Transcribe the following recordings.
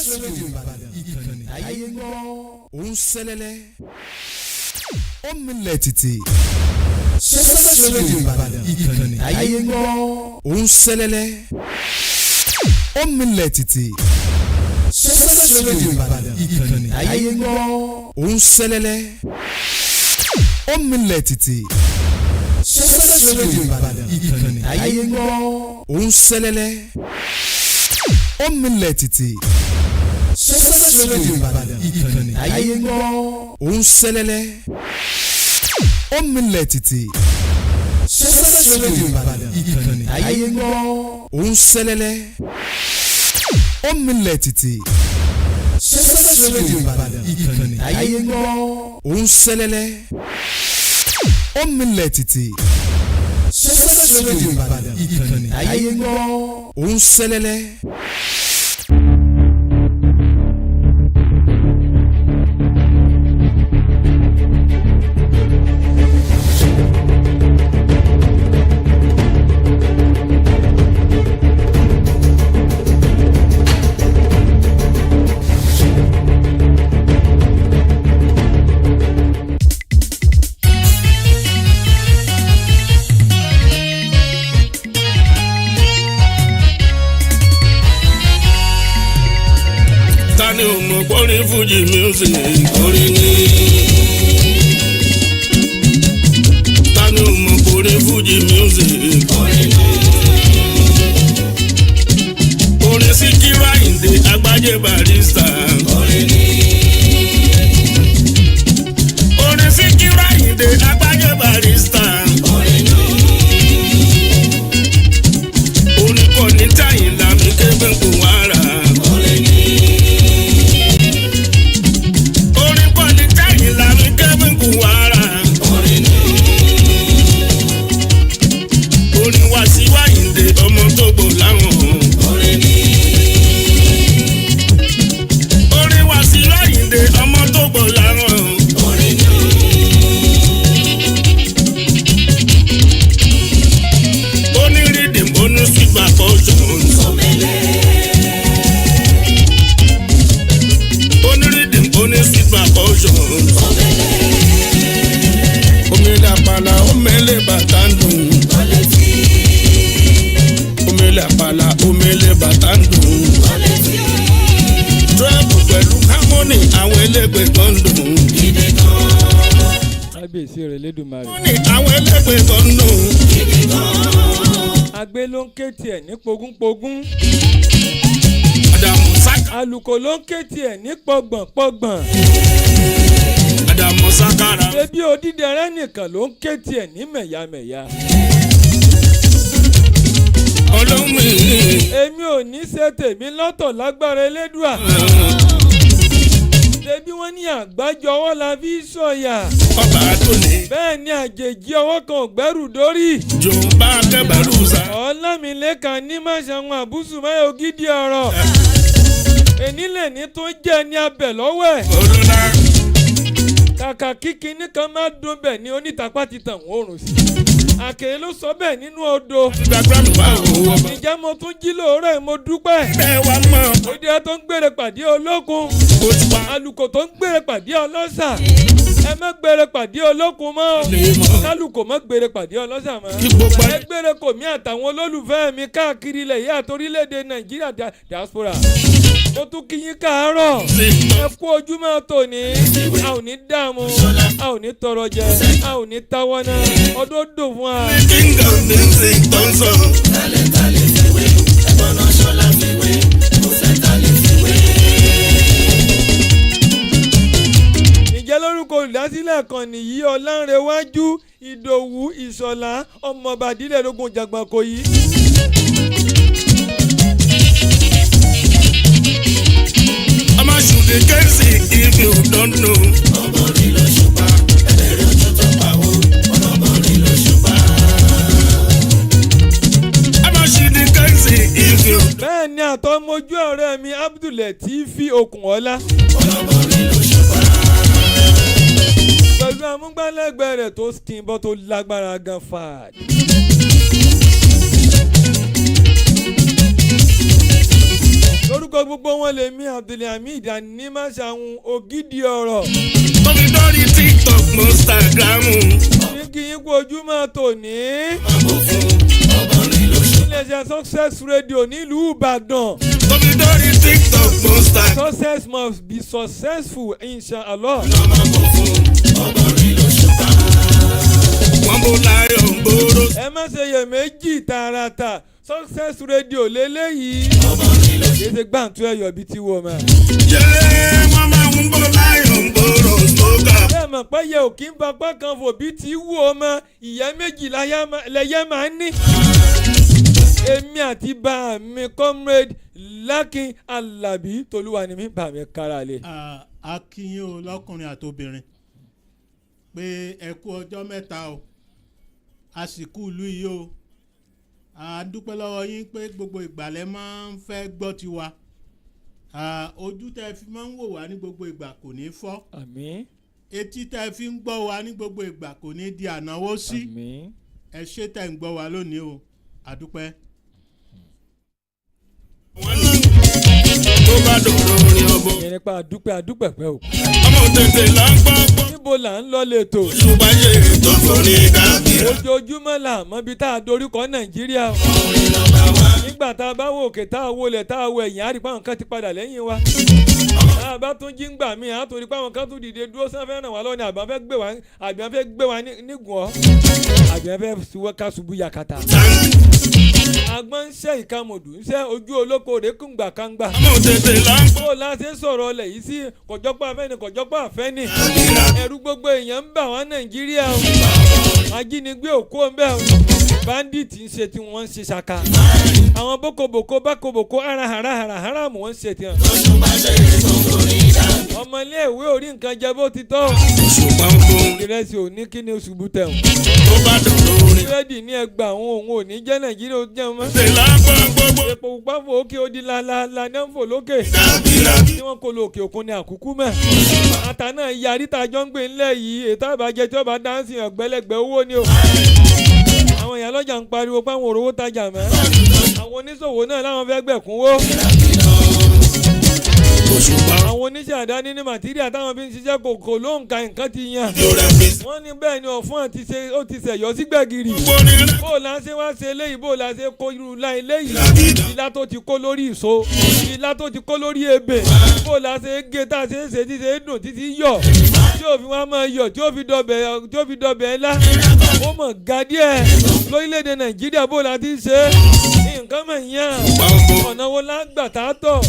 rédíò Ìbàdàn ìkànnì ayé gbọ́. Òun sẹ́lẹ̀lẹ̀ ó milẹ̀ títì. Success rédíò Ìbàdàn ìkànnì ayé gbọ́. Òun sẹ́lẹ̀lẹ̀ ó milẹ̀ títì. Success rédíò Ìbàdàn ìkànnì ayé gbọ́. Òun sẹ́lẹ̀lẹ̀ ó milẹ̀ títì. Success rédíò Ìbàdàn ìkànnì ayé gbọ́. Òun sẹ́lẹ̀lẹ̀ ó milẹ̀ títì. Success rédíò Ìbàdàn ìkànnì ayé gbọ́. Òun sẹ́lẹ̀lẹ̀ ó milẹ̀ títì. Success rédíò Ìbàdàn ìkànnì ayé gbọ́. Òun sẹ́lẹ̀lẹ̀ ó milẹ̀ títì. Success rédíò Ìbàdàn ìkànnì ayé gbọ́. Òun sẹ́lẹ̀lẹ̀ ó milẹ̀ títì. Success rédíò Ìbàdàn ìkànnì ayé gbọ́. Òun sẹ́lẹ̀lẹ̀. Fuji music orin ni tani o mọ̀ pé Fuji music orin ni orin Síkírù Àyìndé Àgbájé Barrister orin ni orin Síkírù Àyìndé Àgbájé Barrister orin ni orin kò ní tàyìn lámì kébé kò wára orin ni. Agbe ló ń ké tiẹ̀ ní pogúnpogún. Àlùkò ló ń ké tiẹ̀ ní pọ̀gbọ̀npọ̀gbọ̀n. Ebi odídẹrẹ́ nìkan ló ń ké tiẹ̀ ní mẹ̀yàmẹ̀yà. Èmi ò ní ṣe tèmi lọ́tọ̀ lágbára Elédùà. Ṣebí wọ́n ní àgbájọ ọwọ́ la fi sọ̀yà. Ọba àtúnì. Bẹ́ẹ̀ ni àjèjì ọwọ́ kan ò gbẹ́rù dórí. Jòǹbá kẹbàrú sa. Ọlámilékan Animashahun Abd.Hameed Ogidi ọ̀rọ̀. Ènílẹ̀ ní tó jẹ́ ní abẹ lọ́wọ́ ẹ̀. Olúna. Kàkà kíkiní kan máa dún bẹ̀ ní onítàpá ti tàn oòrùn sí. Àkèrè ló sọ bẹ́ẹ̀ nínú odò. Ìjẹ́ mo tún jí lóòrè mo dúpẹ́. Òde tó ń gbére pàdé olókun. Àlùkò tó ń gbére pàdé ọlọ́ṣà. Ẹ má gbére pàdé olókun mọ́. Kálùkò má gbére pàdé ọlọ́ṣà mọ́. Ẹ gbére kò mí àtàwọn olólùfẹ́ mi káàkiri ilẹ̀ yìí àtorílẹ̀-èdè Nàìjíríà diaspora. Mo tún kí yín káàárọ̀. Ẹ kú ojúmọ́ tòní. A ò ní dààmú. A ò ní tọrọ jẹ. A ò ní táwọ́ náà. Ọdún dùn fún wa. Kingdom music tó ń sọ. Tálẹ̀ fìwé, ẹ̀gbọ́n náà ṣọlá fìwé, kò fẹ́ tálẹ̀ fìwé. Ǹjẹ́ lórúkọ olùdásílẹ̀ kan nìyí Ọlánrewájú Ìdòwú Ìṣọ̀lá ọmọọba ìdílẹ̀dógún Jàgbàkòyí. Amashahun kẹ́sì if you don't know. Ọ̀bọ̀nrín ló ṣùpá, ẹ̀bẹ̀rẹ̀ ojú tó pawó, ọ̀bọ̀nrín ló ṣùpá. Amashahun kẹ́sì if you. Bẹ́ẹ̀ ni àtọmọjú ọ̀rẹ́ mi Abdul-Lateef Okunola. Ọ̀bọ̀nrín ló ṣùpá. Pẹ̀lú amúgbálẹ́gbẹ̀ẹ́ rẹ̀ tó skin bọ́ tó lágbára gan fàd. orúkọ gbogbo wọn lèmi Abd.Hameed Animashahun Ogidi ọ̀rọ̀. tóbi lórí TikTok Instagram. ní kí yín kú ojúmọ́ tòní. iléeṣẹ́ Success Radio nílùú Ìbàdàn. tóbi lórí TikTok Instagram. Success must be successful inshallah. wọ́n bó láyọ̀ ń gbòòrò. ẹ má ṣe iyèméjì tààràtà Success Radio lélẹ́yìí. kì í ṣe gbàǹtú ẹ̀yọ̀ bíi ti wọ̀ mọ́. yẹ́ẹ́ wọ́n máa ń bó láyọ̀ ń gbòòrò sókà. bẹ́ẹ̀ mọ̀ pé yẹ òkín papá kan fò bíi ti wù ọ́ mọ́ ìyá méjì lẹ́yẹ máa ń ní. èmi àti bá mi comrade Lakin Alabi Tolúwa ni mi bá mi kára lé. a kí yín o lọ́kùnrin àtobìnrin pé ẹ kú ọjọ́ mẹ́ta o a sì kú ìlú yìí o a dúpẹ́ lọ́wọ́ yín pé gbogbo ìgbàlẹ̀ máa ń fẹ́ gbọ́ tiwa ojú tẹ́ fi máa ń wò wá ní gbogbo ìgbà kò ní fọ́ àmín. etí tẹ́ fi ń gbọ́ wá ní gbogbo ìgbà kò ní di ànáwó sí àmín. ẹ ṣé tẹ́ ń gbọ́ wá lónìí o a dúpẹ́. tó bá dòdò orin ọbọ. ìyẹn nípa àdúpẹ́ pẹ́ o. ọmọ tètè là ń gbọ́. níbo là ń lọ lẹ́tọ̀. ṣùgbọ́n ṣe tó forí dábìrà. ojoojúmọ́ là mọ́ bí tá a doríkọ Nàìjíríà. nígbà tá a bá wo òkè tá a wọlé tá a wọ ẹ̀yìn á rí pé àwọn kan ti padà lẹ́yìn wa. tá a bá tún jí ń gbà mí á torí pé àwọn kan tún dìde dúró sáfẹ́ ràn wá lọ́wọ́ ni àbí wọ́n fẹ́ gbé wa nígùn ọ́ àbí wọ́n fẹ́ ká ṣubú yakata. agbọ́n ń ṣe ìkàmọ̀dù ń ṣe ojú olóko rẹ̀ kúngbà kángbà. ọmọ tètè là ń gbọ́. bó la ṣe sọ̀rọ̀ ọlẹ̀ yìí sí kọjọ́pọ̀ afẹ́ni kọjọ́pọ̀ afẹ́ni. ẹ̀rù gbogbo èèyàn ń bà wá Nàìjíríà o. ajínigbé òkú ọ̀nbẹ́ o. bandit ń ṣe tí wọ́n ń ṣe ṣaka. àwọn bókobòkó bákobòkó haramu wọ́n ń ṣe tiwọn. ọmọ ilé ìwé orí nǹkan jẹ bó ti tọ́. ṣùgbọ́n kò. ìrẹsì ò ní kí ni oṣù bùtẹ̀ o. tó bá dòdò orin. búrẹ́dì ní ẹgbàá òun ò ní jẹ́ Nàìjíríà ó jẹun mọ́. tètè là ń gbọ́ gbogbo. epo pupa fò òkè ó di la ní ń fò lókè. dábìrà. tí wọ́n kó lo òkè òkun ní àkúkú mẹ́. ata náà yarí tá a jọ ń gbé ńlẹ̀ yìí ètò àbájẹ tí wọ́n bá dáńsì ọ̀gbẹ́lẹ́gbẹ́ owó ni o. àwọn èèyàn lọ́jà ń pariwo pé àwọn òrówó tajà mọ́. àwọn oníṣòwò náà láwọn fẹ́ gbẹ̀kúnwó. àwọn oníṣẹ́ àdáni ní màtíríà táwọn fi ń ṣiṣẹ́ kòkò ló ń ka nǹkan ti yan. wọ́n ní bẹ́ẹ̀ ni ọ̀fọ́n ó ti ṣẹ̀yọ́ sí gbẹ̀gìrì. bó o la ṣe wá ṣe eléyìí bó o la ṣe kó irú la eléyìí. ìlà tó ti kó lórí ìṣó ìlà tó ti kó lórí ebè. bó o la ṣe gé tá a ṣe é ṣe ti ṣe é dùn títí yọ̀. tí òfin wa máa yọ̀ tí ó fi dọ̀bẹ̀ ńlá. ó mọ̀ ga díẹ̀ lórílẹ̀‐èdè Nàìjíríà bó o la ti ṣe nǹkan mọ̀ yàn. ọ̀nà wo la gbà tá a tọ̀.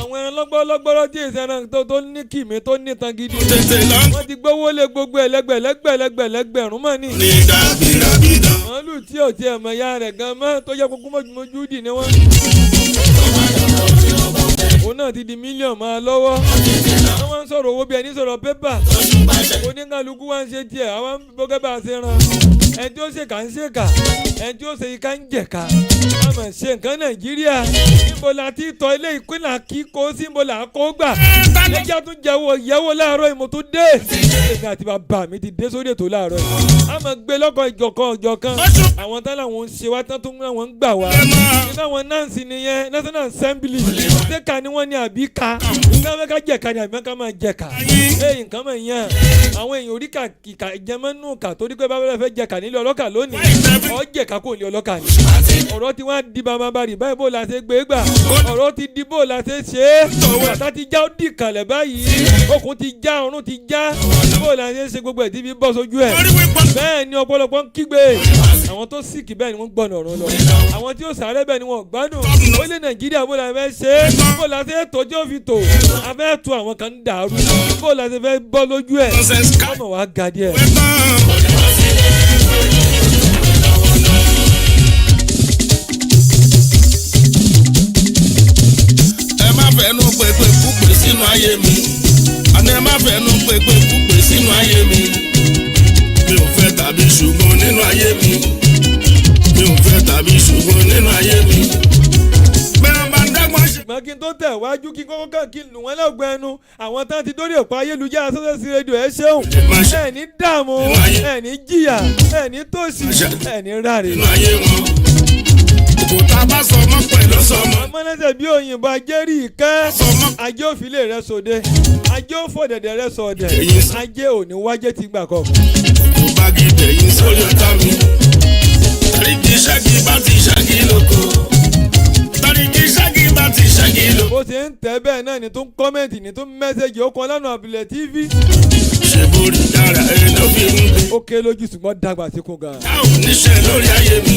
àwọn ẹran lọ́gbọ́lọ́gbọ́rọ́ tí èsì ẹran tó ní kìmí tó ní tan gidi. wọ́n ti gbówó lé gbogbo ẹlẹ́gbẹ̀rún mọ́ ni. màálù tí ò tiẹ̀ mọ̀ ya rẹ̀ gan mọ́ tó yẹ kókó mójú dì ní wọ́n. òun náà ti di mílíọ̀nù máa lọ́wọ́. wọ́n ń sọ̀rọ̀ owó bí ẹni sọ̀rọ̀ pépà. oníkàlùkù wá ń ṣe tiẹ̀ àwọn bọ́gẹ́ bá a ṣe ran. ẹni tí ó ṣèkà ń ṣèkà ẹni tí ó ṣe ika ń jẹ̀ka. àmọ̀ ṣe nǹkan Nàìjíríà níbo la ti tọ́ ilé ìpínlẹ̀ kí kó sí níbo la kó gbà. ẹjẹ́ tún yẹ̀wò láàárọ̀ ìmọ̀ tó dé. èmi àti bàbá mi ti dé sórí ètò láàárọ̀ yìí. a máa gbé lọ́kọ̀ ìjọ̀kan. àwọn tán làwọn ń ṣe wá tán tún àwọn ń gbà wá. nínú àwọn náǹsì nìyẹn National Assembly. ṣéka ni wọ́n ní àbí ka. nǹkan mẹ́ka jẹ̀ka ni àbí mẹ́ka máa jẹ̀ka. nǹkan mọ̀ yẹn. àwọn èèyàn orí kà ìjẹmọ́nù kà torí pé bábẹ́rẹ́ fẹ́ jẹ̀ka nílé ọlọ́kà lónìí. ọ̀ jẹ̀ka kò ní ọlọ́kà ni. ọ̀rọ̀ tí wọ́n á di bàbá báyìí bó la ṣe gbé gbà. ọ̀rọ̀ ti di bó la ṣe ṣe é. bàtà ti já ó dì kalẹ̀ báyìí. okùn ti já ọrùn ti já. bó la ṣe ṣe gbogbo ẹ̀ tí fi bọ́ sójú ẹ̀. bẹ́ẹ̀ ni ọ̀pọ̀lọpọ̀ ń kígbe. àwọn tó sìkì bẹ́ẹ̀ ni wọ́n gbọ́nà ọ̀run lọ. àwọn tí ó sàárẹ̀ bẹ́ẹ̀ ni wọ́n gbádùn. ó lé Nàìjíríà bó la fẹ́ ṣe é. bó la ṣe tó tí ó fi tò. a fẹ́ tu àwọn kan ń dàrú. bó la ṣe fẹ́ bọ́ lójú ẹ̀. ọmọ wa ga díẹ̀. fẹ́nu pépé púpè sínú ayé mi àná ẹ má fẹ́nu pépé púpè sínú ayé mi mi ò fẹ́ tàbí ṣùgbọ́n nínú ayé mi mi ò fẹ́ tàbí ṣùgbọ́n nínú ayé mi bẹ́ẹ̀ bá dágbọ́n ṣe. ṣùgbọ́n kí n tó tẹ̀ wájú kí kókó kàn kí n lù wọ́n lọ́gbọ̀n ẹnu àwọn tán ti dórí òpó ayélujára Success Radio ẹ ṣeun ẹ ní dààmú ẹ ní jìyà ẹ ní tòṣì ẹ ní ráre. nínú ayé wọn òkú tá a bá sọ ọmọ pẹ̀lú sọmọ. amọ́lẹ́sẹ̀ bí òyìnbó ajé rí ìkẹ́. ajé òfìlè rẹ sòde. ajé òfòdẹ̀dẹ̀ rẹ sọ̀dẹ̀. ajé òní wájé ti gbà kọ̀. kò bá gidi ẹ̀yìn sórí ọ̀tá mi. tàríkì ṣáàgì bá ti ṣáàgì lóko. tàríkì ṣáàgì bá ti ṣáàgì lóko. bó ṣe ń tẹ́ bẹ́ẹ̀ náà ni tó ń kọ́mẹ̀ntì ni tó ń mẹ́sẹ̀gì ó kan lánàá àbílẹ̀ TV. ṣe borí dára ẹ̀ ló fi ń gbé. ó ké lójú ṣùgbọ́n dàgbà síkún gan. táwọn oníṣẹ́ lórí ayé mi.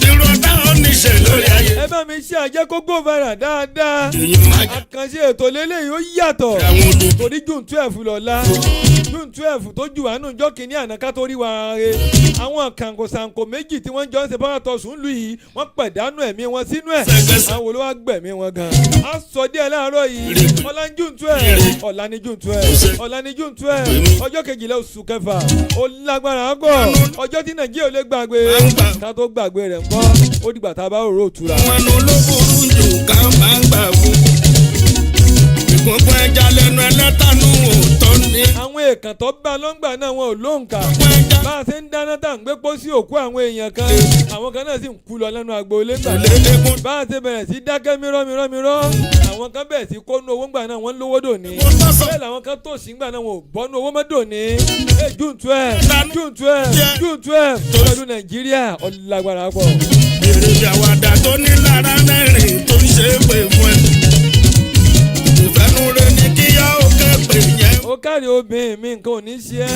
irú táwọn oníṣẹ́ lórí ayé. ẹ bá mi ṣe àjẹ́ kó go viral dáadáa. èèyàn máa jà. àkànṣe ètò lélẹ́yìí ó yàtọ̀. àwọn olùkọ́. torí June 12 lọ́la. June 12 tó jù wánú jọ́ kìíní àná ká tó rí wa re. àwọn kàǹkóṣàǹkó méjì tí wọ́n jọ ń ṣe báratọ̀ sùn lù yìí wọ́n pẹ̀dánù ẹ̀mí wọn sínú ẹ̀. àwọn olówó gbẹ̀mí wọn gan. a sọ díẹ̀ láàárọ̀ yìí. ọ̀la ní June 12. ọ̀la ní June 12. ọ̀la ní June 12. ọjọ́ kejìlá oṣù kẹfà. ó lágbára gọ̀. ọjọ́ tí Nàìjíríà ò lè gbàgbé. ká tó gbàgbé rẹ̀ ńkọ́. ó dìgbà tá a bá rò ó tura. wọn ló burú jù ká máa ń gbà fún. ìgbọ̀ngbọ̀n ẹja lẹ́nu ẹlẹ́tànú òótọ́ ni. àwọn èèkàn tó bá lọ́ngbà náà wọn ò lóǹkà. bá a ṣe ń dáná tá à ń gbé pósí òkú àwọn èèyàn kan. àwọn kan náà sì ń kú lọ lẹ́nu agboolé gbà náà. bá a ṣe bẹ̀rẹ̀ sí dákẹ́ mírọ́. àwọn kan bẹ̀rẹ̀ sí kónú owó ńgbà náà wọ́n lówó dòní. bẹ́ẹ̀ làwọn kan tó sí ńgbà náà wọn ò bọ́nú owó mọ́ dòní. June 12 pẹ̀lú Nàìjíríà ọ̀làgbára pọ̀. èrè àwàdà tó ní lára mẹ́rin tó ń ṣe é pè fún ẹ. ìfẹ́nure ní kíyà ó kẹ́pẹ́ yẹn. ó kárí obìnrin mi nǹkan ò ní ṣe ẹ́.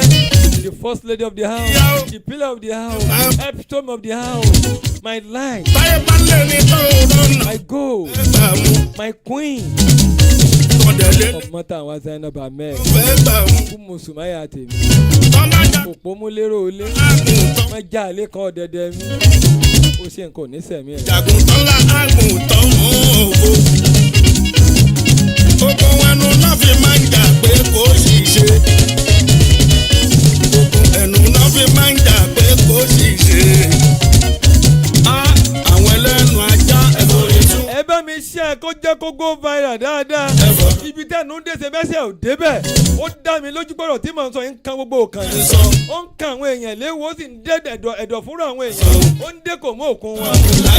the first lady of the house, the pillar of the house, epitome of the house, my life, táyé bá lè ní tó rọ́nà. my goal, gbà mú. my queen. ọ̀dẹ̀lẹ̀ ọmọ táwọn Abd.Hameed fẹ́ gbà mú. kú mùsùlùmáyà tèmi. tọ́lájà òpó mú lérò olé. àgùntàn. má já àlé kan ọ̀dẹ̀dẹ̀ mi. ó ṣe nǹkan ò ní sẹ̀mí ẹ̀. jàgùntàn la àgùntàn ògo. gbogbo ẹnu náà fi máa ń jà pé kò sì ṣe. gbogbo ẹnu náà fi máa ń jà pé kò sì ṣe. àwọn ẹlẹ́nu ajá ẹ̀fọ́ ìtú. ẹ bá mi ṣe ẹ kó jẹ́ kó go viral dáadáa. ẹ̀fọ́ ibi tẹ́nu ń dẹ́sẹ̀ bẹ́sẹ̀ ò débẹ̀. ó dá mi lójú gbọ́dọ̀ tí mò ń sọ yín ń kan gbogbo òkan yìí. sọ. ó ń kan àwọn èèyàn léwu ó sì ń dé ẹ̀dọ̀ fúnra àwọn èèyàn. ó ń dé kò mú òkun wọn.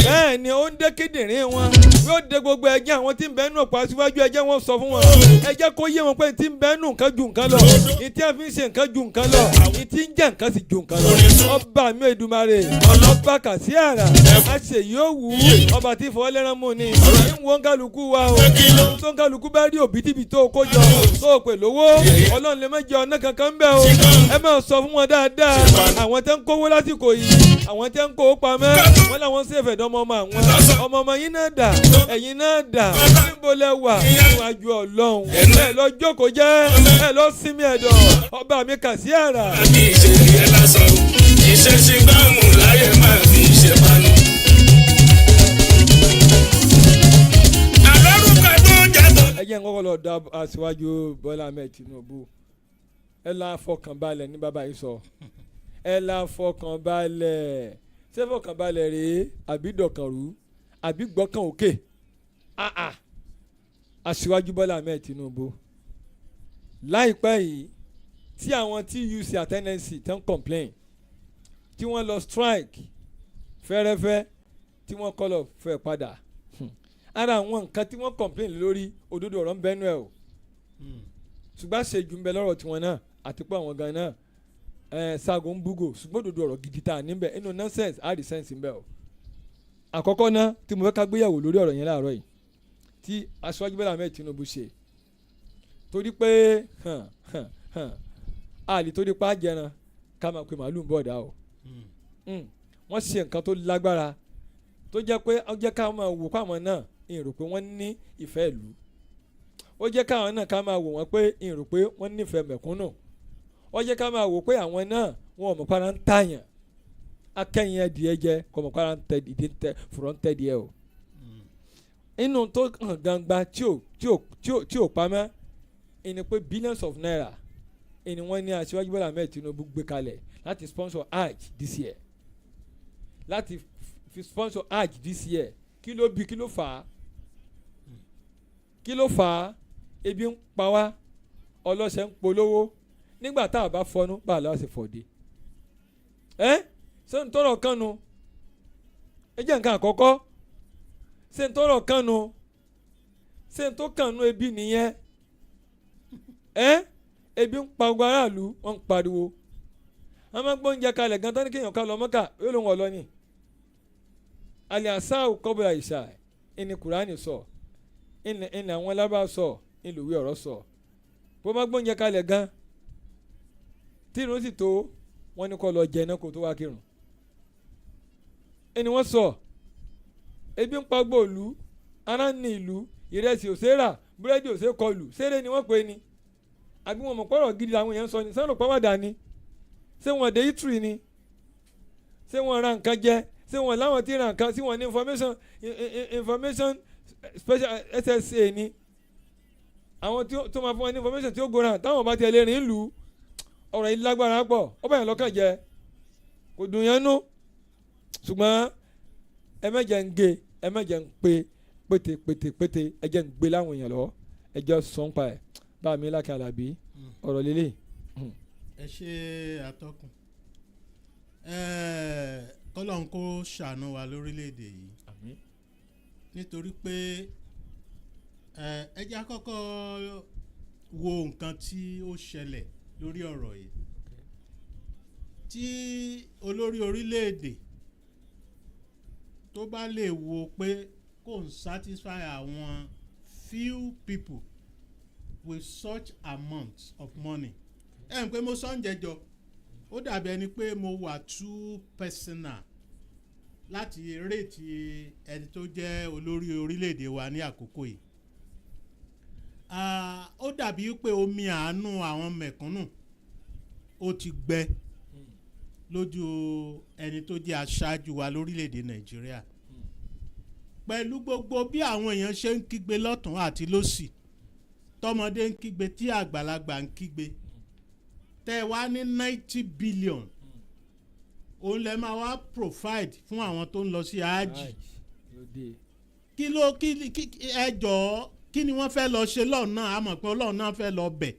bẹ́ẹ̀ ni ó ń dé kíndìnrín wọn. yóò dé gbogbo ẹ̀jẹ̀ àwọn tí ń bẹ́ẹ̀ nù pa síwájú ẹ̀jẹ̀ wọn sọ fún wọn. ẹ jẹ́ kó yé wọn pé tí ń bẹ́ẹ̀ nù nǹkan ju nǹkan lọ. ìtí ẹ̀ fi ń ṣe nǹkan ju nǹkan lọ. ìtí ń jẹ́ nǹkan sì ju nǹkan lọ. ọba mi Èdùmàrè ọba kàsí àrà àṣẹ yóò wù ú ọba tí fọwọ́ lẹ́rán mú ni. ń wo kálukú wa o. tó ń kálukú bá rí òbítíbitì tó kó jọ tó pè lówó Ọlọ́run lè má jẹ ọ̀nà kankan bẹ́ẹ̀ o. ẹ máa sọ fún wọn dáadáa. àwọn tẹ́ ń kówó lásìkò yìí àwọn tẹ́ ń kówó pamẹ́ wọ́n làwọn ṣèfẹ̀ dánmọ́ ọmọ àwọn ọmọ yín náà dà ẹ̀yin náà dà níbo lẹ wà níwájú Ọlọ́run ẹ lọ jókòó jẹ́ ẹ lọ sinmi ẹ̀dọ̀ ọba mi kàsí àrà. kì í ṣe ìyẹn lásán. iṣẹ́ ṣe gbàmù láyé máa fi ṣe panu. àlọ́rùkọ tó jẹ́ tó. ẹ jẹ́ ń kọ́kọ́ lọ da aṣíwájú Bọ́lá Ahmed Tinubu ẹ la fọkànbalẹ̀ ní bàbá yìí sọ ẹ la fọkànbalẹ̀ ṣé fọkànbalẹ̀ rèé àbí dọ̀kànrú àbí gbọ́kàn òkè aṣíwájú Bọ́lá Ahmed Tinubu láìpẹ́ yìí tí àwọn TUC àtẹnẹsì tán complain tí wọ́n lọ strike fẹ́rẹ́fẹ́ tí wọ́n kọ́ lọ fẹ́ padà ara àwọn nǹkan tí wọ́n complain lórí òdodo ọ̀rọ̀ ń bẹ́nu ẹ̀ o ṣùgbọ́n àṣejù ń bẹ lọ́rọ̀ tiwọn náà àti pé àwọn gan náà ṣaago ń búgò ṣùgbọ́n òdodo ọ̀rọ̀ gidi tá a níbẹ̀ inú nonsense á rí sense ń bẹ o. àkọ́kọ́ náà tí mo fẹ́ ká gbéyàwó lórí ọ̀rọ̀ yẹn láàárọ̀ yìí tí aṣíwájú Bọ́lá Ahmed Tinubu ṣe torí pé àlè torí pa á jẹran ká máa pe màálù ń bọ̀ dá o wọ́n ṣe nǹkan tó lágbára tó jẹ́ pé ó jẹ́ ká máa wò káwọn náà ìrò pé wọ́n ní ìfẹ́ ìlú ó jẹ́ káwọn náà ká máa wò wọ́n pé ìrò pé wọ́n nífẹ̀ẹ́ mẹ̀kúnnù ó jẹ́ ká máa wò pé àwọn náà wọn ò mọ̀ para ń tàyàn akẹ́yìn ẹ̀dìẹ jẹ́ kò mọ̀ para ń tẹ ìdí ń tẹ fúrọ̀ ń tẹ díẹ̀ o inú tó hàn gbangba tí ò pamọ́ ìní pé billions of naira ìní wọ́n ní aṣíwájú Bọ́lá Ahmed Tinubu gbé kalẹ̀ láti sponsor hajj this year láti fi sponsor hajj this year kí ló bí kí ló fà á ebi ń pa wá ọlọ́ṣẹ́ ń polówó nígbà tá a bá fọnú bá a lọ́wọ́ sí fọ̀dé ṣé n tọrọ kan nu ẹ jẹ́ nǹkan àkọ́kọ́ ṣé n tọrọ kànú ṣé n tó kànú ebi nìyẹn ebi ń pa ogun aráàlú wọn ń pariwo wọn máa ń gbóúnjẹ kalẹ̀ gan tán ní kéèyàn ká lọ mọ́kà yóò lóun ọ̀lọ́ ni alẹ́ àṣà kọ́bùrà ìṣà ìní kùránì sọ ìní àwọn lábàá sọ ìlúwé ọ̀rọ̀ sọ bó máa gbóúnjẹ kalẹ̀ gan tí irun sì tó wọn ní kó lọ jẹ náà kó tó wá kírun ẹni wọ́n sọ ebi ń pa gbòòlù ara ń ní ìlú ìrẹsì òṣèrà búrẹ́dì òṣèkọlù ṣeré ni wọ́n pè ní àbí wọn mọ̀ pọ̀rọ̀ gidi làwọn èèyàn sọ ni sọ́nà pàwọ́dà ni ṣé wọn dé itri ni ṣé wọn ra nǹkan jẹ ṣé wọn láwọn tí ra nǹkan ṣé wọn ní information special SSA ni àwọn tó máa fún wọn ní information tí ó gbóra táwọn bá tiẹ̀ lè rìn lù ọ̀rọ̀ yìí lágbára pọ̀ ó bá yẹn lọ́kàn jẹ kò dùn yẹn nú ṣùgbọ́n ẹ mẹ́jẹ̀ ń gé ẹ mẹ́jẹ̀ ń pe pété ẹ jẹ́ ń gbé láwọn èèyàn lọ́wọ́ ẹ jẹ́ sọ́npa ẹ̀ bá mi lákẹ́ àlàbí ọ̀rọ̀ lélẹ̀. ẹ ṣe àtọkùn kọ́lọ́n kó ṣàánú wa lórílẹ̀‐èdè yìí nítorí pé ẹ jẹ́ àkọ́kọ́ wo nǹkan tí ó ṣẹlẹ̀ lórí ọ̀rọ̀ yìí tí olórí orílẹ̀‐èdè tó bá lè wo pé kò ń satisfy àwọn few people with such amounts of money pé mo sọ ń jẹjọ ó dàbí ẹni pé mo wà too personal láti rèétí ẹni tó jẹ́ olórí orílẹ̀-èdè wa ní àkókò yìí ó dàbí pé omi àánú àwọn mẹ̀kúnnù ó ti gbẹ lójú ẹni tó jẹ́ aṣáájú wa lórílẹ̀-èdè Nàìjíríà pẹ̀lú gbogbo bí àwọn èèyàn ṣe ń kígbe lọ́tún àti lósì tọmọdé ń kígbe tí àgbàlagbà ń kígbe tẹ́ wá ní 90 billion òun lè máa wá provide fún àwọn tó ń lọ sí ájì ẹjọ́ kí ni wọ́n fẹ́ lọ ṣe lọ́run náà a mọ̀ pé Ọlọ́run náà fẹ́ lọ bẹ̀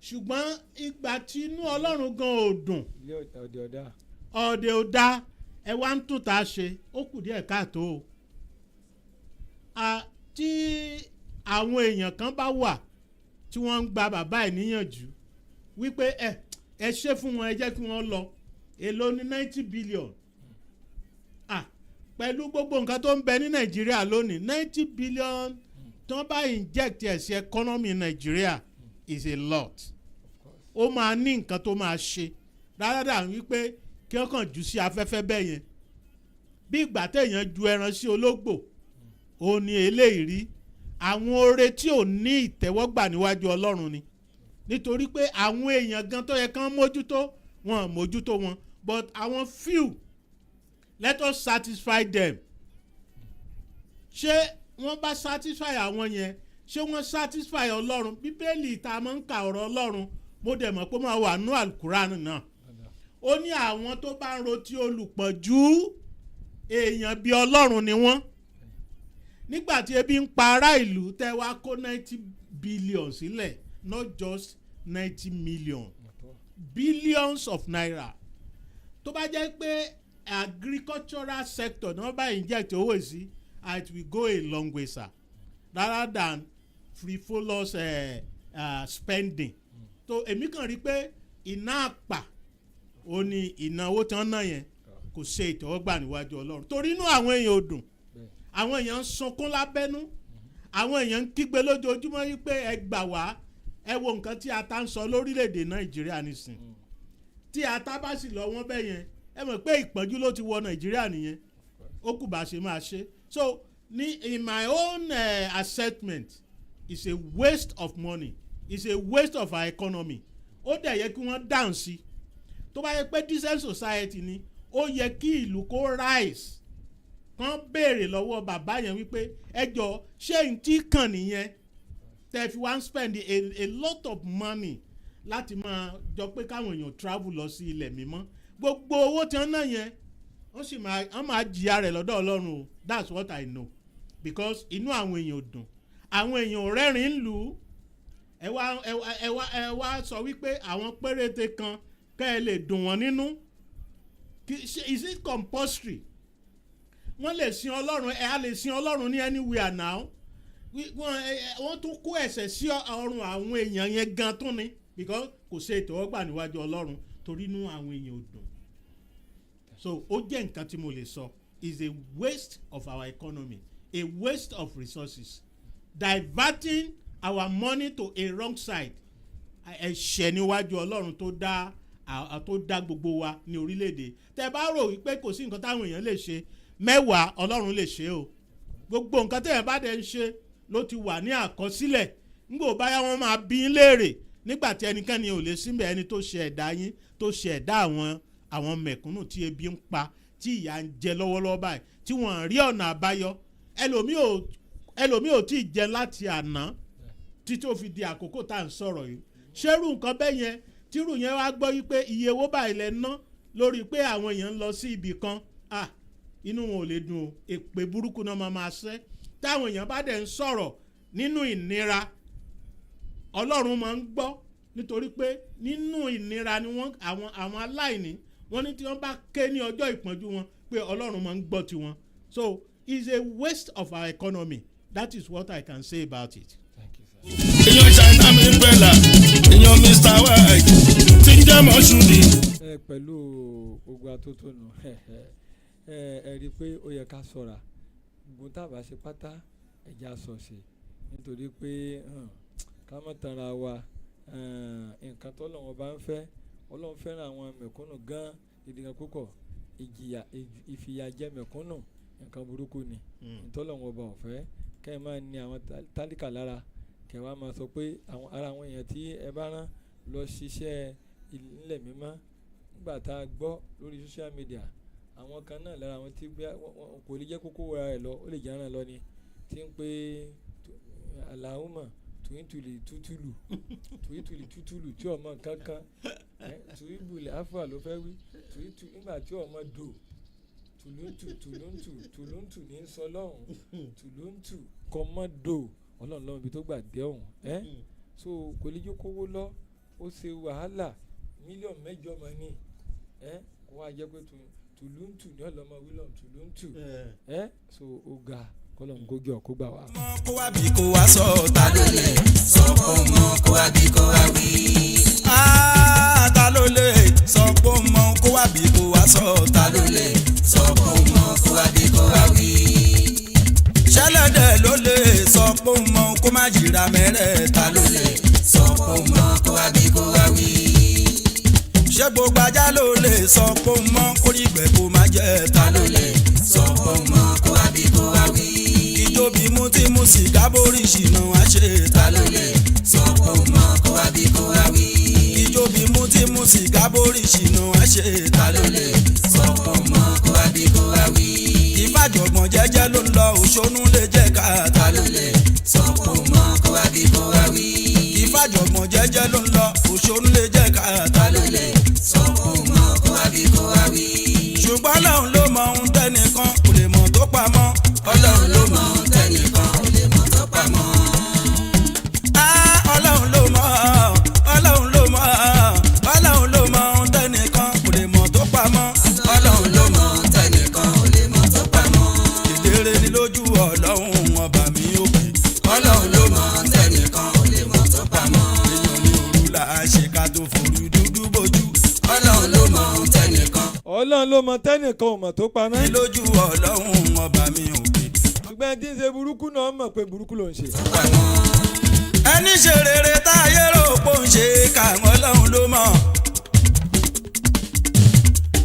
ṣùgbọ́n ìgbà tí inú Ọlọ́run gan ò dùn ọ̀dẹ̀ ò dá ẹ wá ń tún ta ṣe ó kù díẹ̀ káàtó o tí àwọn èèyàn kan bá wà tí wọ́n ń gba bàbá ẹ̀ níyànjú wípé ẹ ṣe fún wọn ẹ jẹ́ kí wọ́n lọ èló ní 90 billion pẹ̀lú gbogbo nǹkan tó ń bẹ ní Nàìjíríà lónìí 90 billion tó ń bá inject ẹ̀ sí economy Nàìjíríà is a lot ó máa ní nǹkan tó máa ṣe dáadáa wípé kí wọ́n kàn jù sí afẹ́fẹ́ bẹ́ẹ̀ yẹn bí ìgbà téèyàn ju ẹran sí ológbò ó ní eléyìí rí àwọn oore tí ò ní ìtẹ́wọ́gbà níwájú Ọlọ́run ni nítorí pé àwọn èèyàn gan tó yẹ kán mójútó wọn mójútó wọn but àwọn few let us satisfy them ṣé wọ́n bá satisfy àwọn yẹn ṣé wọ́n satisfy Ọlọ́run Bíbélì tá máa ń ka ọ̀rọ̀ Ọlọ́run mo dẹ̀ mọ̀ pé ó máa wà nú Al-Quran náà ó ní àwọn tó bá ń rotí olùpọ̀jù èèyàn bíi Ọlọ́run ni wọ́n nígbà tí ebi ń pa ará ìlú tẹ́ wá kó 90 billion sílẹ̀ not just 90 million billions of naira tó bá jẹ́ pé agricultural sector ní wọ́n bá inject owó sí it will go a long way sir rather than frivolous spending tó èmi kàn rí pé iná àpà ó ní ìnáwó tí wọ́n ná yẹn kò ṣe ìtẹ́wọ́gbà níwájú Ọlọ́run torí inú àwọn èèyàn ò dùn àwọn èèyàn ń sunkún lábẹ́nú àwọn èèyàn ń kígbe lójoojúmọ́ wípé ẹ gbà wá ẹ wo nǹkan tí ata ń sọ lórílẹ̀‐èdè Nàìjíríà nísìn tí ata bá sì lọ wọ́n bẹ́ẹ̀ yẹn ẹ mọ̀ pé ìpọ́njú ló ti wọ Nàìjíríà nìyẹn ó kù bá ṣe máa ṣe so in my own assessment it's a waste of money it's a waste of our economy ó dẹ̀ yẹ kí wọ́n dáhùn sí tó bá yẹ pé decent society ni ó yẹ kí ìlú kó rise kàn béèrè lọ́wọ́ bàbá yẹn wípé ẹjọ́ ṣé n tí kàn nìyẹn tẹ́ fi wá ń spend a lot of money láti máa jọ pé káwọn èèyàn travel lọ sí ilẹ̀ mímọ́ gbogbo owó tí wọ́n ná yẹn wọ́n máa jìyà rẹ̀ lọ́dọ̀ Ọlọ́run o that's what I know because inú àwọn èèyàn ò dùn àwọn èèyàn ò rẹ́rìn-ín lù ú ẹ wá sọ wípé àwọn péréte kan kẹ́ ẹ lè dùn wọ́n nínú is it compulsory wọ́n lè sin ọlọ́run a lè sin ọlọ́run ní anywhere now wọ́n tún kó ẹ̀ṣẹ̀ sí ọrùn àwọn èèyàn yẹn gan tún ni because kò ṣe ìtẹ́wọ́gbà níwájú ọlọ́run torí inú àwọn èèyàn ò dùn so ó jẹ́ nǹkan tí mo lè sọ is a waste of our economy a waste of resources diverting our money to a wrong side ẹ̀ṣẹ̀ níwájú ọlọ́run tó dá gbogbo wa ní orílẹ̀-èdè tẹ́ bá rò wípé kò sí nǹkan táwọn èèyàn lè ṣe mẹ́wàá ọlọ́run lè ṣe o gbogbo nǹkan tẹ́yẹ̀ bá dẹ̀ ń ṣe ló ti wà ní àkọsílẹ̀ nígbò báyà wọ́n máa bí ń léèrè nígbà tí ẹnikẹ́ni ò lè síbẹ̀ ẹni tó ṣe ẹ̀dá yín tó ṣe ẹ̀dá àwọn mẹ̀kúnnù tí ebi ń pa tí ìyà ń jẹ lọ́wọ́lọ́wọ́ báyìí tí wọ́n rí ọ̀nà àbáyọ ẹlòmíì ò tí ì jẹ láti àná títí ó fi di àkókò tá à ń sọ̀rọ̀ yìí ṣerú nǹkan bẹ́ẹ̀ yẹn tírù yẹn wá gbọ́ wípé iye owó báyìí lẹ ná lórí pé àwọn èèyàn ń lọ sí ibì kan inú wọn ò lè dùn o èpè burúkú náà máa ṣẹ́ táwọn èèyàn bá dẹ̀ ń sọ̀rọ̀ nínú ìnira ọlọ́run máa ń gbọ́ nítorí pé nínú ìnira ni àwọn aláìní wọ́n ní tí wọ́n bá ké ní ọjọ́ ìpọ́njú wọn pé ọlọ́run máa ń gbọ́ tiwọn so it's a waste of our economy that is what I can say about it. èèyàn China mi bẹ́là èèyàn Mr. White tí ń jẹ́ mọ́ṣúdì. pẹ̀lú ogun atótónu ẹ rí i pé ó yẹ ká ṣọ́ra gbogbo tá a bá ṣe pátá ẹ̀já sọ ṣe nítorí pé ká má tanra wa nǹkan tó lọ́wọ́ bá ń fẹ́ ọlọ́run fẹ́ràn àwọn mẹ̀kúnnù gan ìdígan púpọ̀ ìfìyàjẹ mẹ̀kúnnù nǹkan burúkú ni ìtọ́lọ́wọ́ ọba ọ̀fẹ́ kẹ́ ẹ máa ní àwọn tálíkà lára kẹ́ ẹ wá máa sọ pé ara àwọn èèyàn tí ẹ bá rán lọ ṣiṣẹ́ ilẹ̀ mímọ́ nígbà tá a gbọ́ lórí social media àwọn kan náà lára àwọn tí kò lè jẹ́ kókó wura rẹ̀ lọ ó lè jẹ́ ràn lọ ni tí ń pé Allahumma tuwintuli tutulu tí ọmọ kankan tuwibule afa ló fẹ́ wí tuwitu nígbà tí ọmọ do tuluntu ní sọ lọ́hùn tuluntu kọ́mọ́dò ọlọ́run lọ́wọ́ ibi tó gbà dé ọ̀hún so kò lè jẹ́ kówó lọ ó ṣe wàhálà mílíọ̀nù mẹ́jọ mọ́ ni kó wá jẹ́ pé tuluntu ní ọlọ́mọ wílọ̀n tuluntu so ó ga kọlọ́n gógé ọ̀kú gbà wá. kó wá bí kó wá sọ ta ló lè sọ pé ó mọ kó wá bí kó wá wí. ta ló lè sọ pé ó mọ kó wá bí kó wá sọ ta ló lè sọ pé ó mọ kó wá bí kó wá wí. ṣẹlẹ̀dẹ̀ ló lè sọ pé ó mọ kó má jìra mẹ́rẹ̀ ta ló lè sọ pé ó mọ kó wá bí kó wá wí. ṣé gbogbo ajá ló lè sọ pé ó mọ kórìgbẹ́ kó má jẹ́ ta ló lè sọ pé ó mọ kó wá bí kó wá wí. ìjọbi mú tí mú sìgá borí ṣìnà wá ṣe ta ló lè sọ pé ó mọ kó wá bí kó wá wí. ìjọbi mú tí mú sìgá borí ṣìnà wá ṣe ta ló lè sọ pé ó mọ kó wá bí kó wá wí. ìfàjọ̀gbọ̀n jẹ́jẹ́ ló ń lọ òṣónú lè jẹ́ ká ta ló lè sọ pé ó mọ kó wá bí kó wá wí. ìfàjọ̀gbọ̀n jẹ́jẹ́ ló ń lọ òṣónú lè jẹ́ ká ta ló lè sọ pé ó mọ kó wá bí kó wá wí. ṣùgbọ́n Ọlọ́run ló mọ ohun tẹ́nìkan kò lè mọ̀ tó pamọ́. Ọlọ́run ló mọ ohun tẹ́nìkan kò lè mọ̀ tó pamọ́. Ọlọ́run ló mọ Ọlọ́run ló mọ Ọlọ́run ló mọ ohun tẹ́nìkan kò lè mọ̀ tó pamọ́. Ọlọ́run ló mọ ohun tẹ́nìkan kò lè mọ̀ tó pamọ́. Kedere ni lójú Ọlọ́run ọba mi òkè. Ọlọ́run ló mọ ohun tẹ́nìkan kò lè mọ̀ tó pamọ́. èèyàn ní òru là á ṣe ká tó forú dúdú bójú. Ọlọ́run ló mọ ohun tẹ́nìkan. Ọlọ́run ló mọ tẹ́nìkan ò mọ̀ tó pamọ́. lójú Ọlọ́run ọba mi òkè. ṣùgbọ́n tí ń ṣe burúkú náà mọ̀ pé burúkú ló ń ṣe. ẹni ṣe rere táyé rò pò ń ṣe káwọn Ọlọ́run ló mọ̀.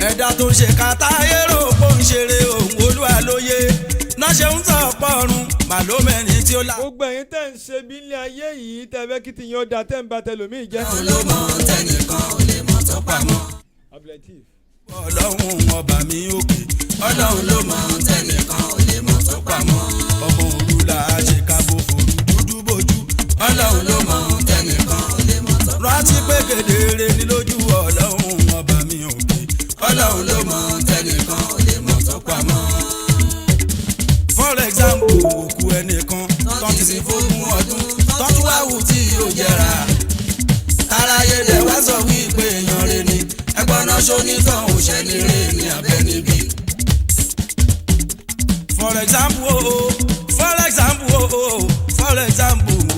ẹ̀dá tó ṣe ká táyé rò pò ń ṣeré òun Olúwa lóye náà ṣe ń sọ pọ́run màlúmẹ́ni tí ó là. gbogbo ẹ̀yin tẹ́ ń ṣe bí ilé ayé yìí tẹ́ fẹ́ kí ti yan ọ̀dà tẹ́ ń ba tẹlòmíì jẹ́. Ọlọ́run ló mọ tẹnìkan ò lè mọ̀ tó pamọ́. Ọlọ́run ọba mi òkè. Ọlọ́run ló mọ tẹnìkan ò lè mọ̀ tó pamọ́. ọmọ òru là á ṣe kábò forú dúdú bójú. Ọlọ́run ló mọ tẹnìkan ò lè mọ̀ tó pamọ́. rántí pé kedere ni lójú Ọlọ́run ọba mi òkè. Ọlọ́run ló mọ tẹnìkan ò lè mọ̀ tó pamọ́. for example òkú ẹnìkan tó ti sin fógún ọdún tó tún wá wù tí yóò jẹrà. táráyé lè wá sọ wípé èèyàn rẹ ni ẹgbọ́n náà ṣó ní tán òṣèlú rẹ ní abẹ́ níbí. for example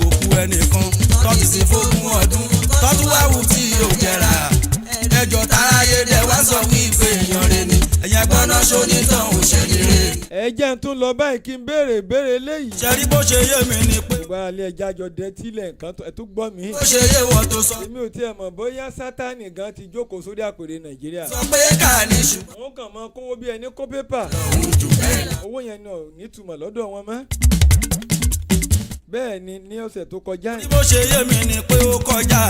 òkú ẹnìkan tọ́tí sí fógún ọdún tọ́tú wáwù tí yóò jẹrà ẹjọ́ táráyé dẹ̀ wá sọ wípé èèyàn rẹ̀ ni ẹ̀yìn gbọ́ná ṣonítàn òṣèlú rẹ̀. ẹ jẹ́ n tún lọ báyìí kí n béèrè léyìí. ṣe rí bó ṣe yé mi ni pé. gbogbo alẹ́ ẹja jọ dẹ́tílẹ̀ nǹkan ẹ̀ tó gbọ́ mi. bó ṣe yé wọ́n tó sọ. èmi ò tiẹ̀ mọ̀ bóyá sátánì gan ti jókòó sórí àpèrè nàìjíríà. sọ pé ká ní ṣù. àwọn kan máa kówó bí ẹni kó pépà. owó yẹn náà nítumọ̀ lọ́dọ̀ wọn mọ́. bẹ́ẹ̀ ni ní ọ̀sẹ̀ tó kọjá. bí bó ṣe yé mi ni pé ó kọjá.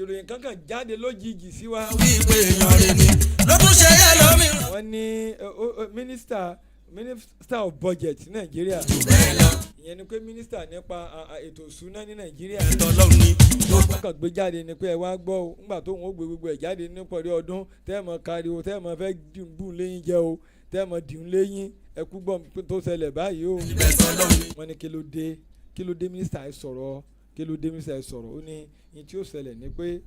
ìròyìn kankan jáde lójijì sí wa. wípé èèyàn rẹ̀ ni ló tún ṣe yẹ lómi. wọ́n ní minister of budget ní nàìjíríà. ìyẹn ni pé minister nípa ètò ìṣúná ní nàìjíríà. wọ́n kàn gbé jáde ni pé ẹ wá gbọ́ o ńgbà tó wọ́n gbé gbogbo ẹ̀ jáde nípọ̀rí ọdún tẹ́ẹ̀mọ̀ káriwo tẹ́ẹ̀mọ̀ fẹ́ dùn léyìn jẹ́ o tẹ́ẹ̀mọ̀ dùn léyìn ẹkú gbọ́n tó ṣẹlẹ̀ báyìí o. wọ́n ní kí ló dé minister ẹ sọ̀rọ̀ ó ní ní tí ó ṣẹlẹ̀ ni pé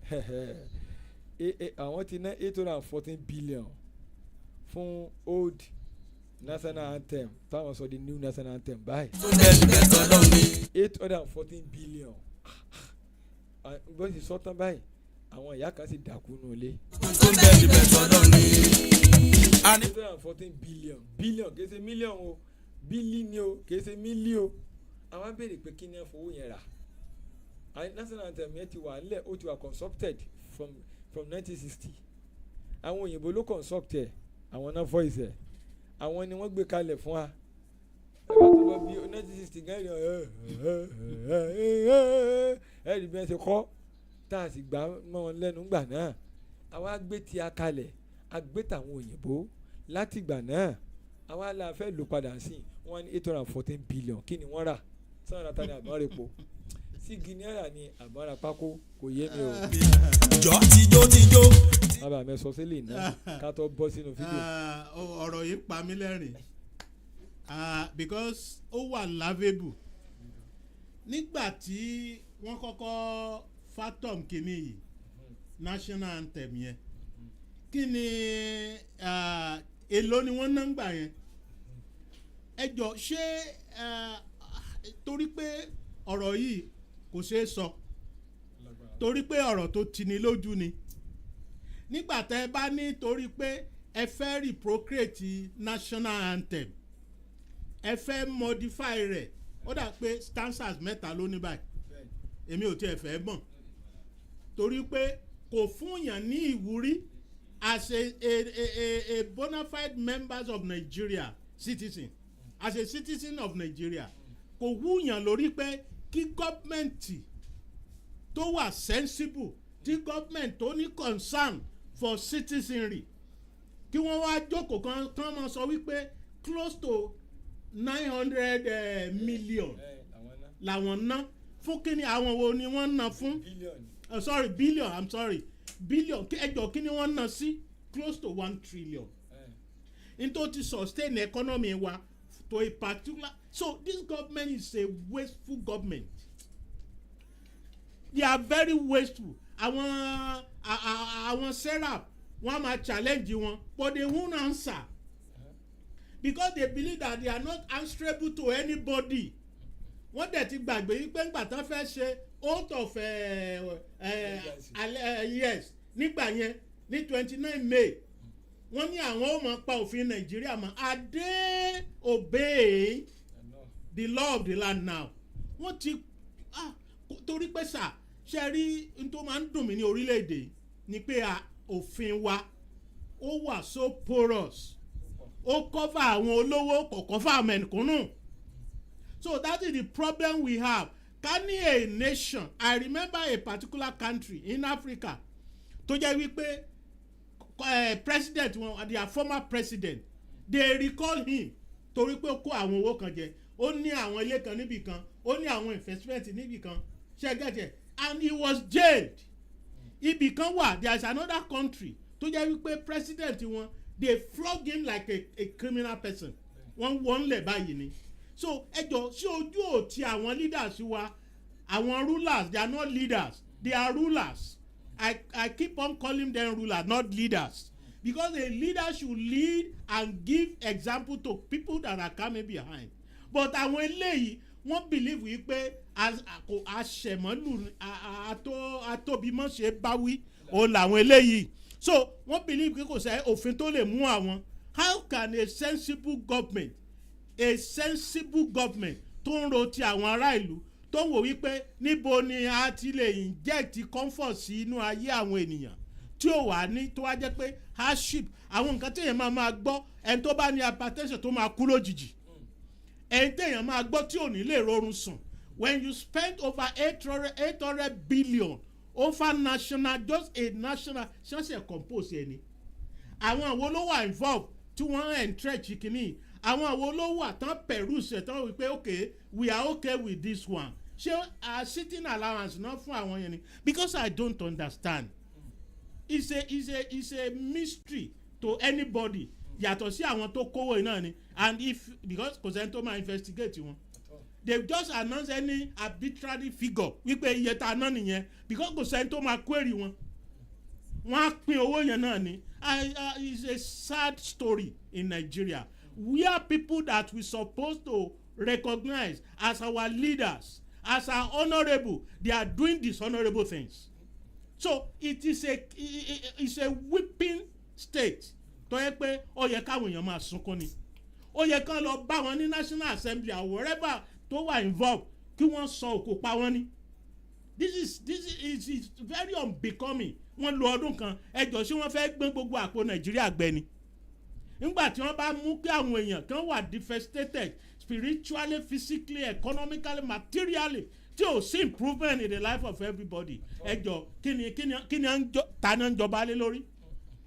àwọn ti ná 814 billion fún old national anthem táwọn sọ di new national anthem báyìí. 814 billion bó ti sọ tán báyìí àwọn ìyá kan sì dákú nù ilé. 814 billion kìí ṣe million o bílí ni o kìí ṣe mílí o àwọn béèrè pé kí ni ẹ fowó yẹn rà national anthem yẹn ti wà nílẹ̀ ó ti wà constructed from 1960 àwọn òyìnbó ló construct ẹ̀ àwọn náà voice ẹ̀ àwọn ni wọ́n gbé kalẹ̀ fún wa ẹ̀ka tó lọ bí 1960 gan ẹ̀rí bí wọ́n ṣe kọ́ tá a sì gbà mọ́ wọn lẹ́nu gbà náà àwa gbé tí a kalẹ̀ a gbé tàwọn òyìnbó láti gbà náà àwa la fẹ́ lò padà sí wọn ní 814 billion kí ni wọ́n rà sọ́nà ta ni àbọ̀n rẹ̀ po sí guinea ni àbọ̀n rà pákó kò yé mi o. tijó. bàbá mi sọ sílẹ̀ náà ká tó bọ́ sínú fídíò. ọ̀rọ̀ yìí pa mí lẹ́rìn because ó wà lábẹ́bù nígbà tí wọ́n kọ́kọ́ fatom kìíní yìí national anthem yẹn kí ni èlò ni wọ́n ná ń gbà yẹn ẹ jọ ṣé torí pé ọ̀rọ̀ yìí kò ṣeé sọ torí pé ọ̀rọ̀ tó tini lójú ni nígbà tẹ́ ẹ bá ní torí pé ẹ fẹ́ reprocreate national anthem ẹ fẹ́ modify rẹ̀ ó dà pé stanzas mẹ́ta ló ní báyìí èmi ò tiẹ̀ fẹ́ mọ̀ torí pé kò fún yàn ní ìwúrí as a bona fide members of Nigeria citizen as a citizen of Nigeria kò wúyàn lórí pé kí gọ́ọ̀mẹ̀ntì tó wà sensible tí gọ́ọ̀mẹ̀ntì tó ní concern for citizenry kí wọ́n wá jókòó kan máa sọ wípé close to 900 million làwọn ná fún kíni àwọn wo ni wọ́n ná fún billion ẹjọ́ kíni wọ́n ná sí close to 1 trillion nítorí ti sustain economy wa to a particular so this government is a wasteful government they are very wasteful àwọn serap wọ́n máa challenge wọn but they won't answer because they believe that they are not answerable to anybody wọ́n dẹ̀ ti gbàgbé yìí pé ńgbà tán fẹ́ ṣe oath of yes nígbà yẹn ní 29 May wọ́n ní àwọn ò mọ̀ pa òfin Nàìjíríà mọ́ are they obey the law of the land now wọ́n ti torí pé sà ṣe rí n tó máa ń dùn mí ní orílẹ̀-èdè ni pé òfin wa ó wà so porous ó cover àwọn olówó kò cover àwọn mẹ̀kúnnù so that is the problem we have ká ní a nation I remember a particular country in Africa tó jẹ́ wípé president wọn their former president they recall him torí pé ó kó àwọn owó kan jẹ ó ní àwọn ilé kan níbì kan ó ní àwọn investment níbì kan ṣe gẹ́gẹ́ and he was jailed ibì kan wà there is another country tó jẹ́ wípé president wọn they flog him like a criminal person wọ́n lẹ̀ báyìí ni so ẹjọ́ sí ojú òtí àwọn leaders wa àwọn rulers they are not leaders they are rulers I keep on calling them rulers not leaders because a leader should lead and give example to people that are coming behind. But àwọn eléyìí wọ́n believe wípé àṣẹmọ́lù àtòbímọ́ṣe báwí òun làwọn eléyìí. So wọ́n believe pé kò sẹ́ òfin tó lè mú àwọn. How can a sensible government tó ń ro ti àwọn ará ìlú tó ń wò wípé níbo ni a ti lè inject comfort sí inú ayé àwọn ènìyàn tí ó wà ní tó wá jẹ́ pé hardship àwọn nǹkan tí èèyàn máa gbọ́ ẹni tó bá ní hypertension tó máa kú lójijì ẹni tí èèyàn máa gbọ́ tí ò ní lè rọrùn sùn when you spend over 800 billion over national just a national ṣọ́ọ̀ṣì compose ẹni àwọn àwọn ló wà involved tí wọ́n entrench kìíní àwọn àwọn ló wà tán peruse tán wípé okay we are okay with this one ṣé sitting allowance náà fún àwọn yẹn ni because I don't understand it's a mystery to anybody yàtọ̀ sí àwọn tó kówó iná ni and if because kò sẹ́ni tó máa investigate wọn they just announce any arbitrary figure wípé iye tá a ná nìyẹn because kò sẹ́ni tó máa query wọn wọ́n á pín owó yẹn náà ni it's a sad story in Nigeria where people that we supposed to recognize as our leaders as our honourable they are doing dishonourable things so it's a whipping state tó yẹ pé ó yẹ káwọn èèyàn máa sunkún ni ó yẹ kán lọ bá wọn ní National Assembly or wherever tó wà involved kí wọ́n sọ òkú pa wọ́n ní this is very unbecoming wọ́n lo ọdún kan ẹjọ́ sí wọ́n fẹ́ gbé gbogbo àpò Nàìjíríà gbẹ ni nígbà tí wọ́n bá mú kí àwọn èèyàn kan wà devastated spiritually physically economically materially tí ò sí improvement in the life of everybody ẹjọ́ kí ni ta ni ń jọba lé lórí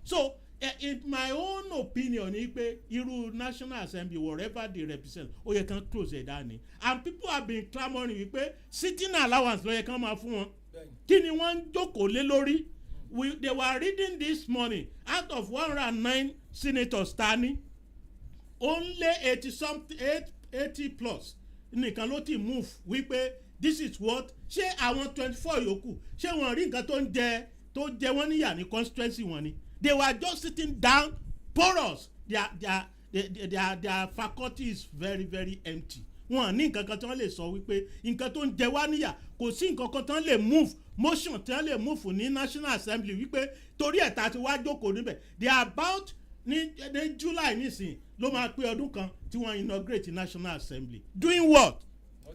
so in my own opinion ni pé irú National Assembly wherever they represent ó yẹ kán close ẹ̀ dání and people have been clamoring wípé sitting allowance ló yẹ kán máa fún wọn kí ni wọ́n ń jókòó lé lórí they were reading this morning out of 109 senators tani only 80 plus nìkan ló ti move wípé this is what ṣé àwọn 24 yòókù ṣé wọ́n rí nǹkan tó jẹ wọ́n níyà ní constituency wọn ni they were just sitting down porous their faculty is very very empty wọn ní nǹkan kan tí wọ́n lè sọ wípé nǹkan tó ń jẹ wá níyà kò sí nǹkan kan tí wọ́n lè move motion tí wọ́n lè move ní National Assembly wípé torí ẹ̀ta ti wá jókòó níbẹ̀ they are about ní July nísìnyí ló máa pé ọdún kan tí wọ́n inaugurate National Assembly doing what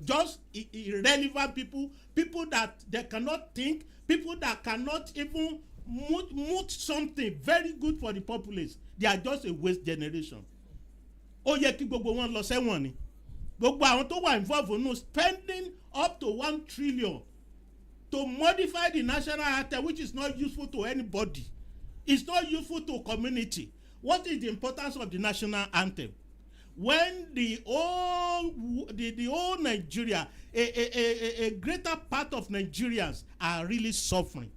just irrelevant people that they cannot think people that cannot even moot something very good for the populace they are just a waste generation ó yẹ kí gbogbo wọn lọ sẹ́wọ̀n ni gbogbo àwọn tó wà involved nínú spending up to 1 trillion to modify the national anthem which is not useful to anybody it's not useful to community what is the importance of the national anthem when the whole Nigeria a greater part of Nigerians are really suffering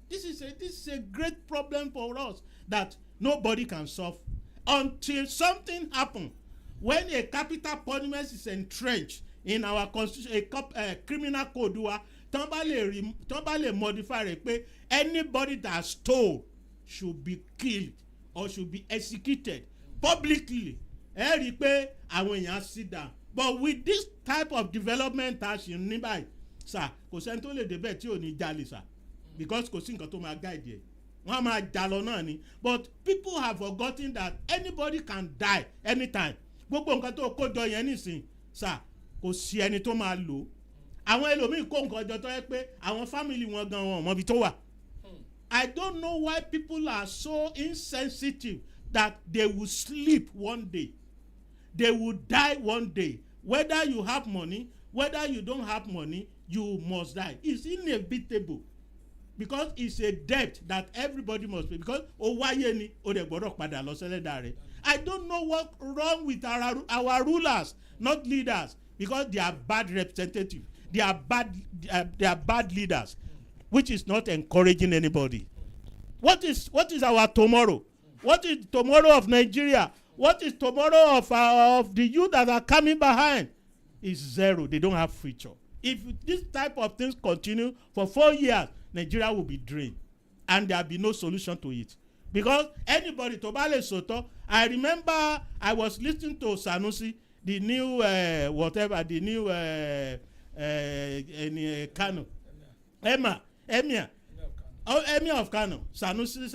this is a great problem for us that nobody can solve until something happens when a capital punishment is entrenched in our constitution a criminal code wa tán bá lè modify rẹ̀ pé anybody that stole should be killed or should be executed publicly ẹ rí i pé àwọn èèyàn sit down but with this type of development tá a ṣe ní báyìí sir kò sẹ́ni tó lè débẹ̀ tí ò ní jalè sir because kò sí nǹkan tó máa guide ẹ̀ wọ́n á máa jalọ náà ni but people have forgotten that anybody can die anytime gbogbo nǹkan tó kójọ yẹn nísìn sir kò sí ẹni tó máa lò àwọn ẹlòmíì kó nǹkan ọjọ́ tó yẹ pé àwọn family wọn gan wọn mọbi tó wà I don't know why people are so insensitive that they will sleep one day they will die one day whether you have money whether you don't have money you must die it's inevitable because it's a debt that everybody must pay because ó wáyé ni ó dẹ̀ gbọ́dọ̀ padà lọ sẹ́lẹ̀dà rẹ̀ I don't know what wrong with our rulers not leaders because they are bad representatives they are bad leaders which is not encouraging anybody what is our tomorrow what is tomorrow of Nigeria what is tomorrow of the youth that are coming behind is zero they don't have future if this type of things continue for 4 years Nigeria will be drained and there will be no solution to it because anybody to bá lè sòótọ́. I remember I was listening to Sanusi, the new the new Kano, Emir of Kano, Sanusi,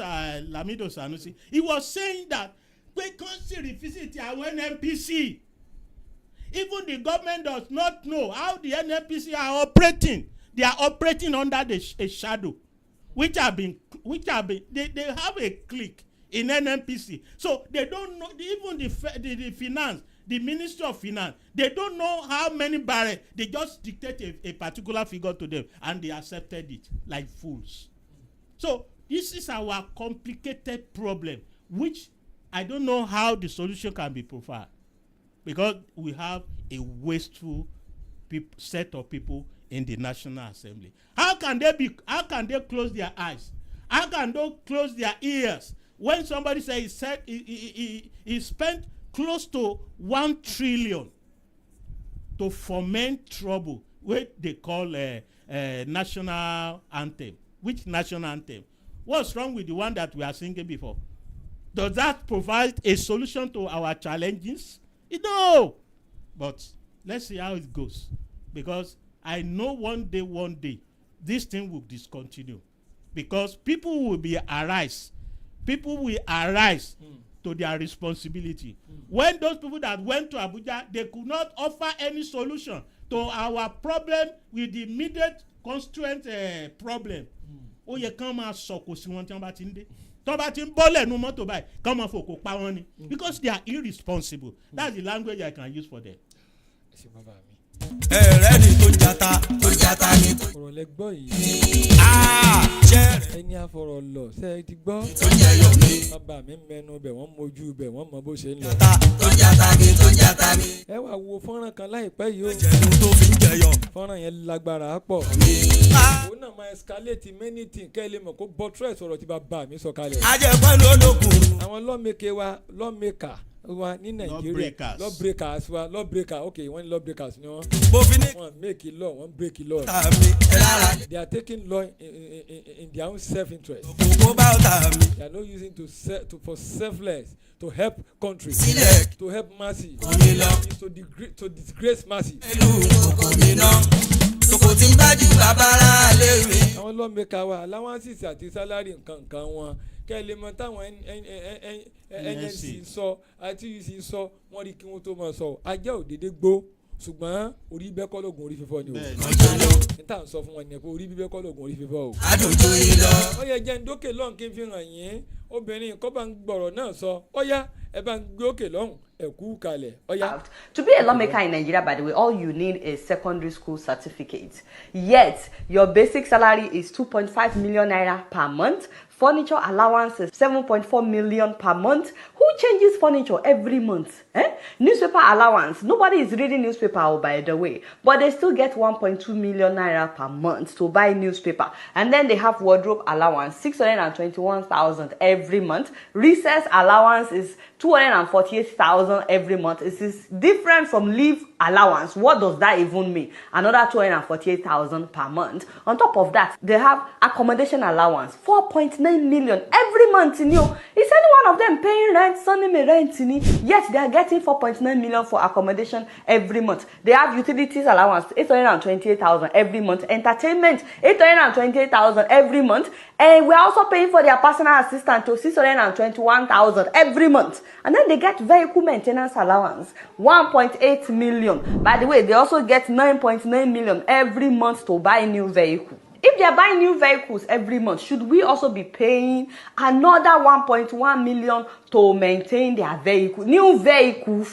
Lamido Sanusi. He was saying that we can't revisit our NNPC. Even the government does not know how the NNPC are operating. They are operating under a shadow, which have been they have a clique in NNPC. So they don't know, even the finance, the Ministry of Finance, they don't know how many barrels. They just dictate a particular figure to them, and they accepted it like fools. So this is our complicated problem, which I don't know how the solution can be provided, because we have a wasteful set of people in the National Assembly. How can they close their eyes? How can they close their ears when somebody says he spent close to 1 trillion to foment trouble, which they call a national anthem? Which national anthem? What's wrong with the one that we are singing before? Does that provide a solution to our challenges? No. But let's see how it goes, because I know one day, this thing will discontinue, because people will arise to their responsibility. When those people that went to Abuja, they could not offer any solution to our problem with the immediate constituent problem. Ó yẹ kán máa sọ̀kò sí wọn tí wọ́n bá ti ń dé. Tó bá ti ń bọ́lẹ̀ nu mọ́tò báyìí, kán máa fòkò pa wọ́n ni. Because they are irresponsible. That's the language I can use for them. Ẹ̀rẹ́ni tó jata ni. ọ̀rọ̀ lẹ gbọ́ yìí. ẹni àfọ̀rọ̀ lọ ṣe é ti gbọ́. tó jẹ́ yomi. bàbá mi mẹ́nu bẹ̀ wọ́n mójú bẹ̀ wọ́n mọ bó ṣe ń lọ. tó jata ni. ẹ wá wo fọ́nrán kan láìpẹ́ yìí o. jẹ̀nu tó fi ń jẹyọ. fọ́nrán yẹn lágbára pọ̀. òun náà máa escalate many things kẹ́ ẹ lè mọ̀ kó buttress ọ̀rọ̀ tí bàbá mi sọ kalẹ̀. ajẹ́pẹ́ lólókun. àwọn lawmaker wa ní Nàìjíríà lawbreakers okay wọ́n ní lawbreakers ni wọ́n. wọ́n make law wọ́n break law. They are taking law in their own self-interest. They are not using for selfless, to help country, to help masses, to disgrace masses. àwọn lawmaker wa allowances àti salary nǹkan wọn kẹ́ ẹ lè mọ táwọn NNC sọ àti UC sọ wọ́n rí kí wọ́n tó máa sọ ajá òdèdè gbó ṣùgbọ́n orí bẹ́ẹ̀ kọ́ lóògùn orí fífọ́ ni o. níta ń sọ fún wọn ni pé orí bíbẹ́ kọ́ lóògùn orí fífọ́ o. àdójó yìí lọ. ó yẹ jẹ́ ndókè lọ́hùn kí n fi hàn yín obìnrin kọ́ bá ń gbọ̀rọ̀ náà sọ ó yá ẹ bá ń gbé òkè lọ́hùn ẹ kú kalẹ̀ ó yá. To be a lawmaker in Nigeria, by the way, all you need is secondary school certificate. Yet your basic salary is 2.5 million naira per month. Furniture allowance is 7.4 million per month. Who changes furniture every month? Newspaper allowance. Nobody is reading newspaper, by the way. But they still get 1.2 million naira per month to buy newspaper. And then they have wardrobe allowance, 621,000 every month. Recess allowance is 248,000 every month. It is different from leave allowance. What does that even mean? Another 248,000 per month. On top of that, they have accommodation allowance, 4.9 million every month. Is any one of them paying rent, sending me rent? Yet they are getting 4.9 million for accommodation every month. They have utilities allowance, 828,000 every month. Entertainment, 828,000 every month. And we are also paying for their personal assistant to 621,000 every month. And then they get vehicle maintenance allowance, 1.8 million. By the way, they also get 9.9 million every month to buy new vehicle. If they are buying new vehicles every month, should we also be paying another 1.1 million to maintain their vehicle? New vehicle.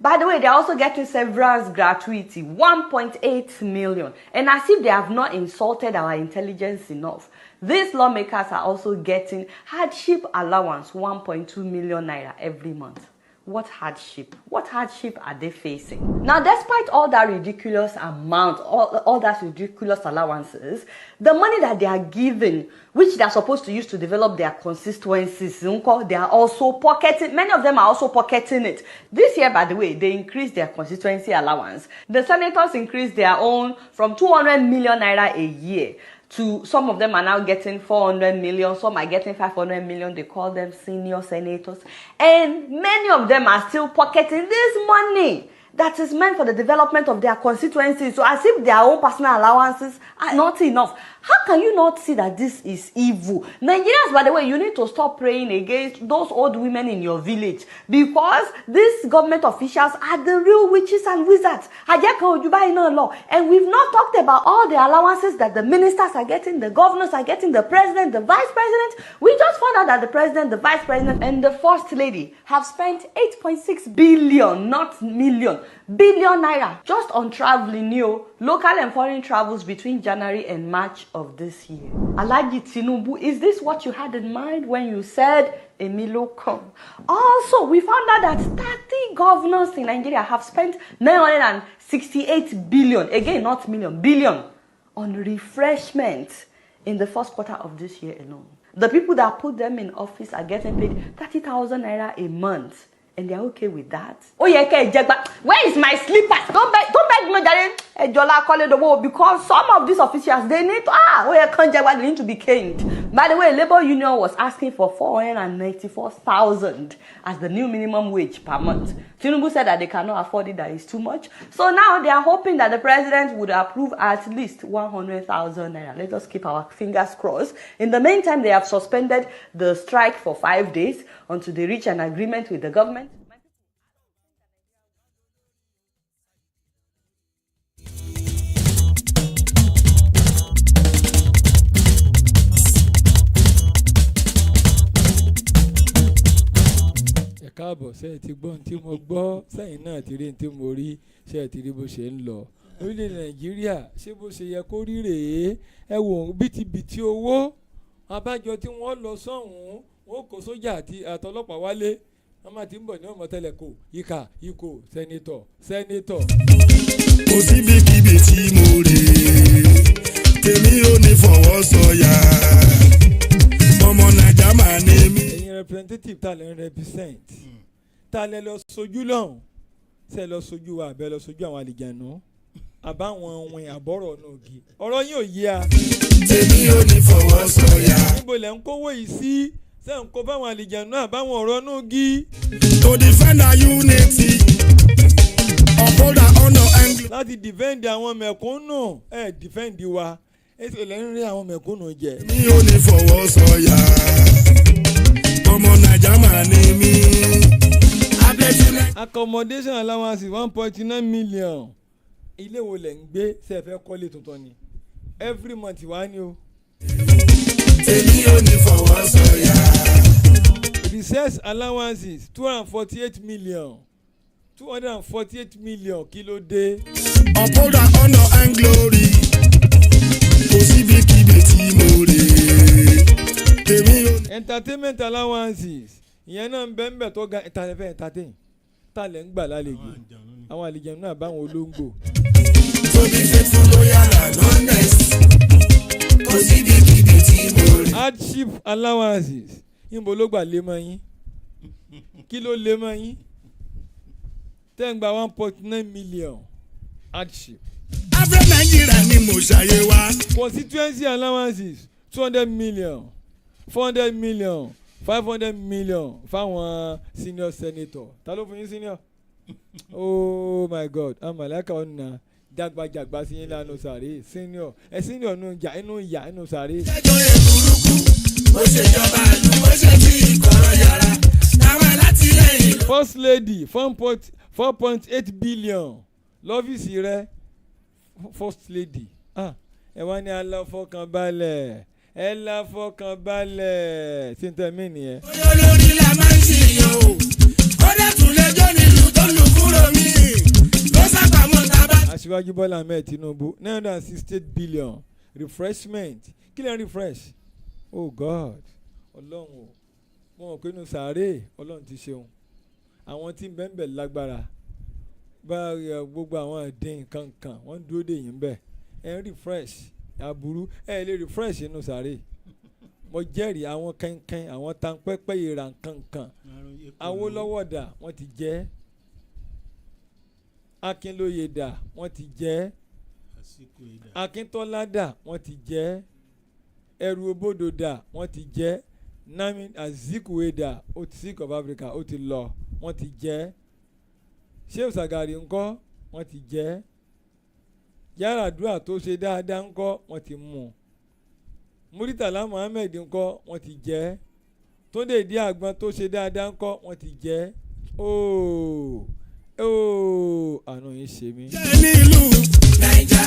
By the way, they are also getting severance gratuity, 1.8 million. And as if they have not insulted our intelligence enough, these lawmakers are also getting hardship allowance, 1.2 million naira every month. What hardship? What hardship are they facing? Now, despite all that ridiculous amount, all that ridiculous allowances, the money that they are given, which they are supposed to use to develop their constituencies, they are also pocketing. Many of them are also pocketing it. This year, by the way, they increased their constituency allowance. The senators increased their own from 200 million naira a year to some of them are now getting 400 million, some are getting 500 million. They call them senior senators, and many of them are still pocketing this money that is meant for the development of their constituencies. So as if their own personal allowances are not enough. How can you not see that this is evil? Nigerians, by the way, you need to stop praying against those old women in your village, because these government officials are the real witches and wizards. And we've not talked about all the allowances that the ministers are getting, the governors are getting, the president, the vice president. We just found out that the president, the vice president, and the first lady have spent 8.6 billion, not million, billion naira just on traveling, local and foreign travels between January and March of this year. Alhaji Tinubu, is this what you had in mind when you said Emilo come? Also, we found out that 30 governors in Nigeria have spent 968 billion, again not million, billion, on refreshment in the first quarter of this year alone. The people that put them in office are getting paid 30,000 naira a month. And they're okay with that. Oh yeah, where is my slippers? Don't beg me, Jaren. Because some of these officials, they need to, they need to be caned. By the way, Labour Union was asking for 494,000 as the new minimum wage per month. Tinubu said that they cannot afford it, that is too much. So now they are hoping that the president would approve at least 100,000 naira. Let us keep our fingers crossed. In the meantime, they have suspended the strike for 5 days until they reach an agreement with the government. káàbọ̀ ṣe ti gbọ́ ohun tí mo gbọ́ sẹ́yìn náà ti rí ohun tí mo rí ṣe ti rí bó ṣe ń lọ orílẹ̀ nàìjíríà ṣé bó ṣe yẹ kó rí rèé ẹ wò bìtìbìtì owó abájọ tí wọ́n lọ sọ́hùn wọn kó sójà àti àtọlọ́pàá wálé wọ́n máa ti ń bọ̀ ní ọmọ tẹ́lẹ̀ kó ìkà ikò sẹ́nitọ̀. kò síbikíbi tí mo rè tèmi ò ní fọwọ́ sọ̀yà ọmọ nàìjà máa ní mí. ẹ̀yin representative ta lẹ́ ń represent ta lẹ́ lọ sojú lọ́hùn ṣe lọ sojú wa àbẹ́ lọ sojú àwọn àlìjànú àbáwọn ohun àbọ̀rọ̀ náà gi ọ̀rọ̀ yín ò yé a. tèmi ò ní fọwọ́ sọ̀yà. níbo lẹ́ ń kówó yìí sí ṣé ń kó báwọn àlìjànú àbáwọn ọ̀rọ̀ náà gi. to defend our unity uphold our honour and. láti defend àwọn mẹ̀kúnnù defend wa èsì lẹ́ ń rí àwọn mẹ̀kúnnù jẹ. mi ò ní fọwọ́ sọ̀yà ọmọ nàìjà máa ní mí. accommodation allowance 1.9 million. ilé wo lẹ̀ ń gbé ṣe fẹ́ kọ́lé tuntun ni every month wá ní o. tèmi ò ní fọwọ́ sọ̀yà. research allowances 248 million. 248 million kí ló dé. uphold our honour and glory kò síbikíbi tí mo rè tèmi ò ní. entertainment allowances ìyẹn náà ń bẹ́ẹ̀ tó ga ìtàlẹ́fẹ́ entertain tàlẹ́ ń gbà lálejò àwọn àlejò náà báwọn olóńgbò. to be faithful loyal and honest kò síbikíbi tí mo rè. hardship allowances níbo ló gbà lé mọ́ yín kí ló lé mọ́ yín tẹ́ ń gba 1.9 million hardship. afro Nigeria ni mo ṣàyè wa. constituency allowances 200 million 400 million 500 million fáwọn senior senator ta ló fún yín senior. Oh my God amalaka ọ̀nà dàgbàjàgbà sí yín lánàá sàré senior senior inú ìyá inú sàré. ẹjọ́ yẹn burúkú ó ṣe jọba ìlú ó ṣe bí ìkọ̀rọ̀ yàrá táwọn alátìlẹyìn. first lady 4.8 billion lọ́fíìsì rẹ̀ first lady ẹ wá ní aláfọkànbalẹ̀ ẹ láfọkànbalẹ̀ tí n tẹ́ mí nìyẹn. olórí la máa ń ṣìyàn o ó dẹ̀tún lẹ́jọ́ nílùú tó lù kúrò mí ló sábàámọ̀ tábà. aṣíwájú bọ́lá ahmed tinubu 968 billion refreshment kí lè refresh oh god ọlọ́run o mo mọ̀ pé inú sàárè ọlọ́run ti ṣeun àwọn tí ń bẹ́ẹ̀ bẹ́ẹ̀ lágbára bá gbogbo àwọn ẹ̀dín kankan wọ́n ń dúró dè yín bẹ́ẹ̀ ẹ̀ ń refresh aburú ẹ̀ lè refresh inú sàárè mo jẹ́rìí àwọn kankan àwọn tanpẹ́pẹ́ ìran kankan Awólọ́wọ̀ dà wọ́n ti jẹ́ Akínlóye dà wọ́n ti jẹ́ Akíntọ́lá dà wọ́n ti jẹ́ ẹrù obodò dà wọ́n ti jẹ́ Nami Azikiwe dà ó ti Sick of Africa ó ti lọ wọ́n ti jẹ́ Shehu Shagari ńkọ́ wọ́n ti jẹ́ Yaradua tó ṣe dáadáa ńkọ́ wọ́n ti mú Muritala Muhammed ńkọ́ wọ́n ti jẹ́ Túndé Ìdí Àgbọn tó ṣe dáadáa ńkọ́ wọ́n ti jẹ́ ooo àánú yìí ṣe mí. jẹ́ nílùú Naija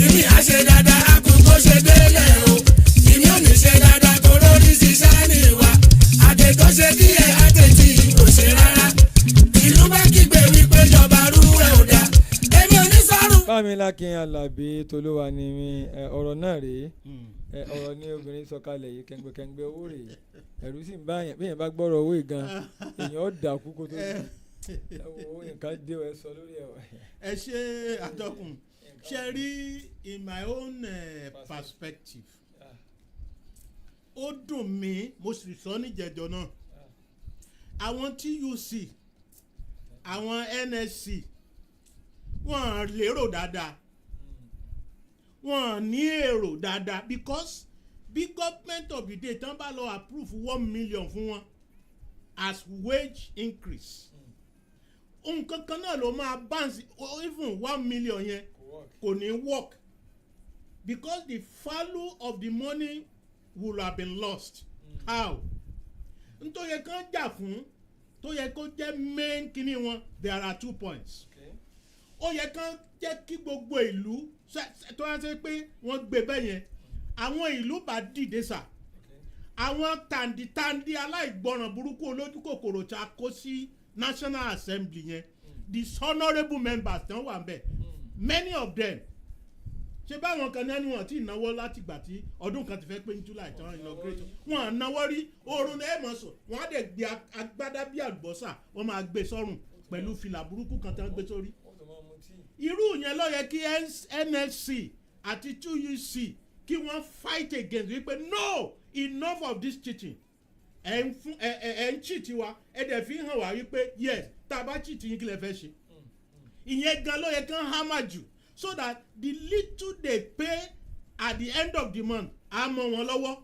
ìmí àṣẹ dáadáa àkókò ṣe délẹ̀ o ìmí ò ní ṣe dáadáa tó lórí ṣiṣẹ́ ní ìwà àtẹ̀tọ́ ṣe díẹ̀ àtẹ̀tì kò ṣe rárá ìlú bá kígbe wípé ìjọba rú ẹ̀ ò dá èmi ò ní sọ́rùn. Bámilákin Alábí Tolúwa ni mi ọ̀rọ̀ náà rèé ọ̀rọ̀ ní obìnrin sọ̀kalẹ̀ yìí kẹ́ngbẹ́kẹ́ngbẹ́ owó rèé ẹ̀rù sì ń bá yẹn bí yẹn bá gbọ́rọ̀ owó gan èèyàn ó dàkú kó tó owó nǹkan dé ẹ sọ lórí ẹ̀. ẹ ṣe àtọkùn ṣe rí in my own perspective ó dùn mí mo sì sọ níjẹjọ náà àwọn TUC àwọn NSC wọ́n lérò dáadáa wọ́n ní èrò dáadáa because bí government of the day tán bá lọ approve 1 million fún wọn as wage increase nǹkan kan náà ló máa bounce even 1 million yẹn kò ní work because the value of the money would have been lost. How? n tó yẹ kán jà fún tó yẹ kó jẹ́ main kíní wọn there are 2 points. Ó yẹ kán jẹ́ kí gbogbo ìlú tó yẹ ṣe pé wọ́n gbé bẹ́ẹ̀ yẹn àwọn ìlú bá dìde sà àwọn tàǹdìtàǹdì aláìgbọràn burúkú olójú kòkòrò tí a kó sí National Assembly yẹn dishonourable members tán wà bẹ́ẹ̀ many of them ṣe báwọn kan náà ni wọ́n ti náwó láti gbà tí ọdún kan ti fẹ́ pé ní July tí wọ́n inaugurate wọ́n á náwó rí oorun náà ẹ̀ mọ̀ sùn wọ́n á dẹ̀ gbé agbádá bí àlùbọ́sà wọ́n máa gbé sọ́rùn pẹ̀lú fìlà burúkú kan tí wọ́n gbé sórí. Irú yẹn ló yẹ kí NSC àti TUC kí wọ́n fight against wípé no enough of this cheating ẹ̀ ń cheat wa ẹ̀ dẹ̀ fi hàn wá wípé yes tá a bá cheat yín kí lè fẹ́ ṣe. Ìyẹn gan ló yẹ kán hammer jù so that the little they pay at the end of the month á mọ wọn lọ́wọ́